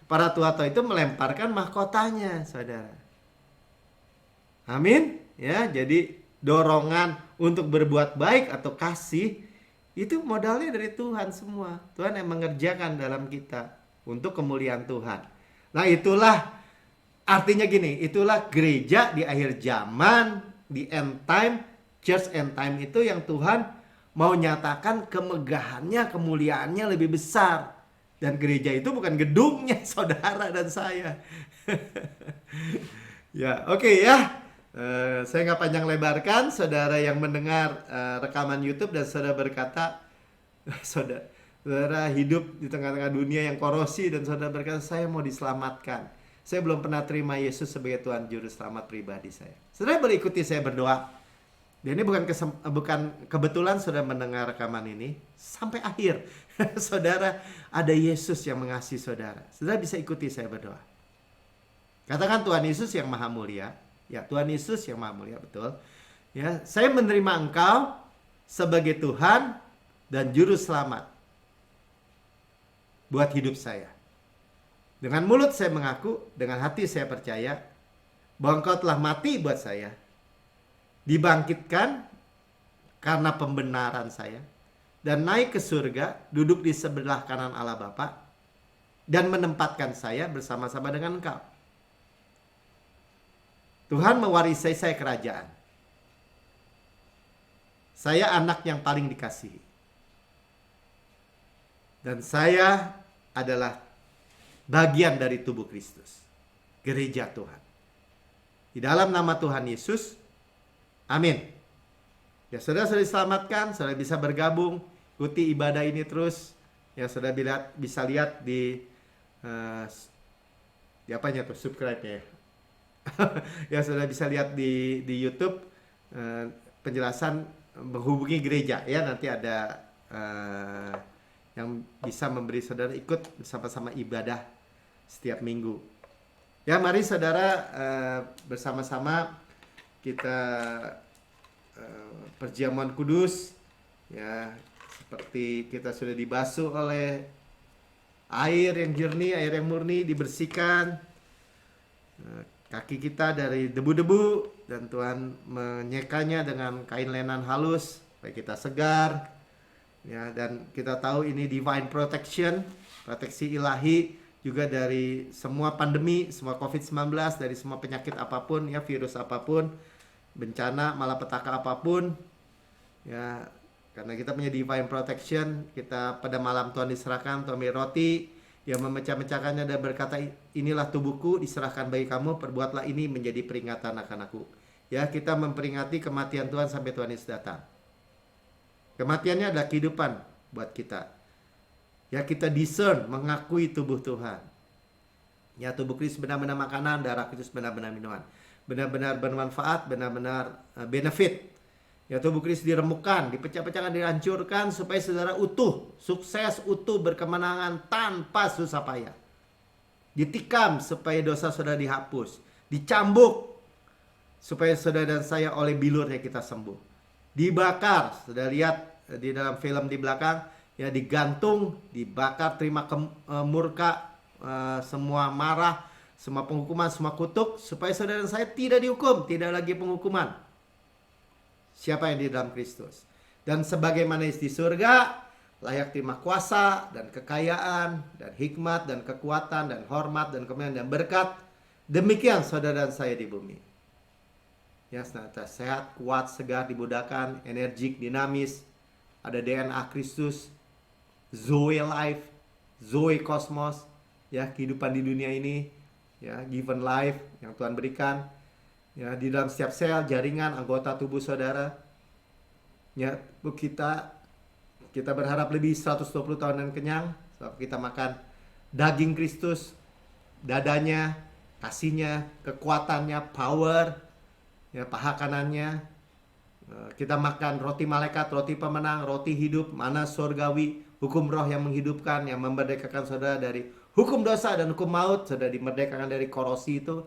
para tua-tua itu melemparkan mahkotanya, saudara. Amin. Ya, jadi dorongan untuk berbuat baik atau kasih itu modalnya dari Tuhan semua. Tuhan yang mengerjakan dalam kita untuk kemuliaan Tuhan. Nah, itulah artinya gini, itulah gereja di akhir zaman, di end time, church end time itu yang Tuhan mau nyatakan kemegahannya, kemuliaannya lebih besar. Dan gereja itu bukan gedungnya, saudara dan saya. Ya, oke ya. Saya nggak panjang lebarkan. Saudara yang mendengar rekaman YouTube dan saudara berkata, saudara hidup di tengah-tengah dunia yang korosi dan saudara berkata, saya mau diselamatkan. Saya belum pernah terima Yesus sebagai Tuhan Juru Selamat pribadi saya. Saudara boleh ikuti saya berdoa. Dan ini bukan kebetulan saudara mendengar rekaman ini sampai akhir. Saudara, ada Yesus yang mengasihi saudara. Saudara bisa ikuti saya berdoa. Katakan, Tuhan Yesus yang maha mulia. Ya, Tuhan Yesus yang maha mulia, betul. Ya, saya menerima Engkau sebagai Tuhan dan Juru Selamat buat hidup saya. Dengan mulut saya mengaku, dengan hati saya percaya bahwa Engkau telah mati buat saya, dibangkitkan karena pembenaran saya, dan naik ke surga, duduk di sebelah kanan Allah Bapa, dan menempatkan saya bersama-sama dengan Engkau. Tuhan mewarisi saya kerajaan. Saya anak yang paling dikasihi. Dan saya adalah bagian dari tubuh Kristus. Gereja Tuhan. Di dalam nama Tuhan Yesus. Amin. Ya, saudara sudah diselamatkan. Saudara bisa bergabung. Ikuti ibadah ini terus. Ya, saudara bisa lihat di apanya tuh? Subscribe-nya ya. Ya, saudara bisa lihat di YouTube penjelasan menghubungi gereja ya, nanti ada yang bisa memberi saudara ikut bersama-sama ibadah setiap minggu. Ya, mari saudara bersama-sama kita perjamuan kudus ya, seperti kita sudah dibasuh oleh air yang jernih, air yang murni, dibersihkan kaki kita dari debu-debu, dan Tuhan menyekanya dengan kain lenan halus supaya kita segar ya. Dan kita tahu ini divine protection, proteksi ilahi juga dari semua pandemi, semua COVID-19, dari semua penyakit apapun ya, virus apapun, bencana malapetaka apapun ya. Karena kita punya divine protection, kita pada malam Tuhan diserahkan, Tuhan ambil roti, yang memecah-mecahkannya dan berkata, inilah tubuhku diserahkan bagi kamu, perbuatlah ini menjadi peringatan akan aku. Ya, kita memperingati kematian Tuhan sampai Tuhan Yesus datang. Kematiannya adalah kehidupan buat kita. Ya, kita discern, mengakui tubuh Tuhan. Ya, tubuh Kristus benar-benar makanan, darah Kristus benar-benar minuman. Benar-benar bermanfaat, benar-benar benefit. Ya, tubuh Kristus diremukkan, dipecah-pecahkan, dihancurkan supaya saudara utuh, sukses, utuh, berkemenangan tanpa susah payah. Ditikam supaya dosa saudara dihapus. Dicambuk supaya saudara dan saya oleh bilurnya kita sembuh. Dibakar, saudara lihat di dalam film di belakang, ya, digantung, dibakar, terima murka, semua marah, semua penghukuman, semua kutuk, supaya saudara dan saya tidak dihukum, tidak lagi penghukuman. Siapa yang di dalam Kristus? Dan sebagaimana di surga, layak terima kuasa dan kekayaan dan hikmat dan kekuatan dan hormat dan kemuliaan dan berkat. Demikian saudara dan saya di bumi. Ya, senantiasa sehat, kuat, segar, dimudahkan, energik, dinamis. Ada DNA Kristus, Zoe life, Zoe kosmos, ya, kehidupan di dunia ini, ya, given life yang Tuhan berikan, ya, di dalam setiap sel, jaringan, anggota tubuh saudara. Ya, kita berharap lebih 120 tahun dan kenyang, sebab kita makan daging Kristus, dadanya, kasihnya, kekuatannya, power, ya, paha kanannya. Kita makan roti malaikat, roti pemenang, roti hidup, mana surgawi, hukum roh yang menghidupkan, yang memerdekakan saudara dari hukum dosa dan hukum maut. Saudara dimerdekakan dari korosi itu,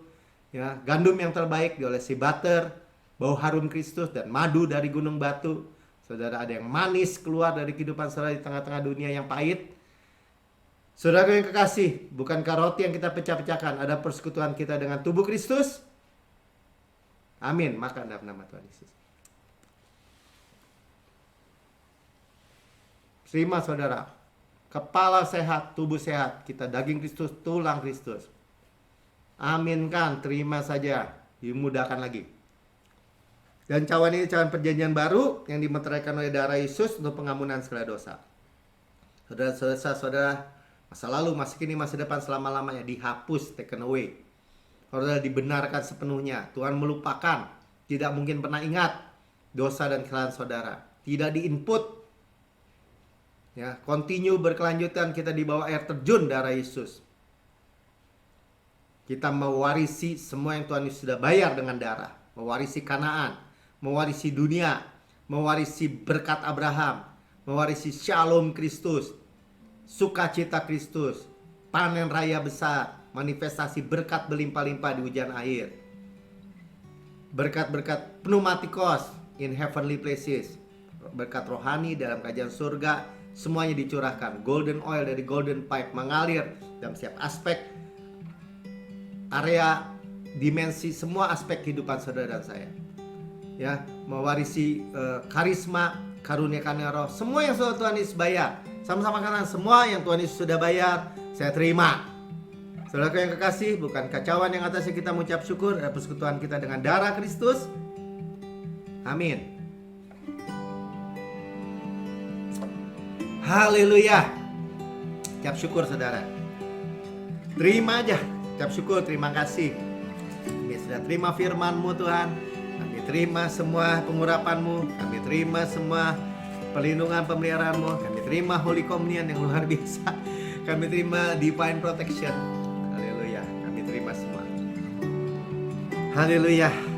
ya, gandum yang terbaik diolesi butter, bau harum Kristus, dan madu dari gunung batu. Saudara, ada yang manis keluar dari kehidupan saudara di tengah-tengah dunia yang pahit. Saudara yang kekasih, bukankah roti yang kita pecah-pecahkan ada persekutuan kita dengan tubuh Kristus? Amin. Makan dalam nama Tuhan Yesus. Terima saudara, kepala sehat, tubuh sehat, kita daging Kristus, tulang Kristus. Aminkan, terima saja, dimudahkan lagi. Dan cawan ini cawan perjanjian baru yang dimeteraikan oleh darah Yesus untuk pengampunan segala dosa. Saudara, masa lalu, masa kini, masa depan, selama-lamanya dihapus, taken away. Saudara dibenarkan sepenuhnya. Tuhan melupakan, tidak mungkin pernah ingat dosa dan kesalahan saudara. Tidak diinput. Ya, continue berkelanjutan, kita di bawah air terjun darah Yesus. Kita mewarisi semua yang Tuhan Yesus sudah bayar dengan darah. Mewarisi Kanaan, mewarisi dunia, mewarisi berkat Abraham, mewarisi shalom Kristus, sukacita Kristus, panen raya besar, manifestasi berkat berlimpah-limpah di hujan air. Berkat-berkat pneumatikos in heavenly places. Berkat rohani dalam kerajaan surga. Semuanya dicurahkan, golden oil dari golden pipe mengalir dalam setiap aspek, area, dimensi, semua aspek kehidupan saudara dan saya. Ya, mewarisi karisma, karunia roh, semua yang sudah Tuhan Yesus bayar. Sama-sama kanan, semua yang Tuhan Yesus sudah bayar, saya terima. Saudara yang kekasih, bukan kacauan yang atasnya kita mengucap syukur, ada persekutuan kita dengan darah Kristus. Amin. Haleluya. Ucap syukur saudara. Terima aja. Ucap syukur, terima kasih. Kami sudah terima firman-Mu Tuhan. Kami terima semua pengurapan-Mu. Kami terima semua perlindungan pemeliharaan-Mu. Kami terima Holy Communion yang luar biasa. Kami terima divine protection. Haleluya. Kami terima semua. Haleluya.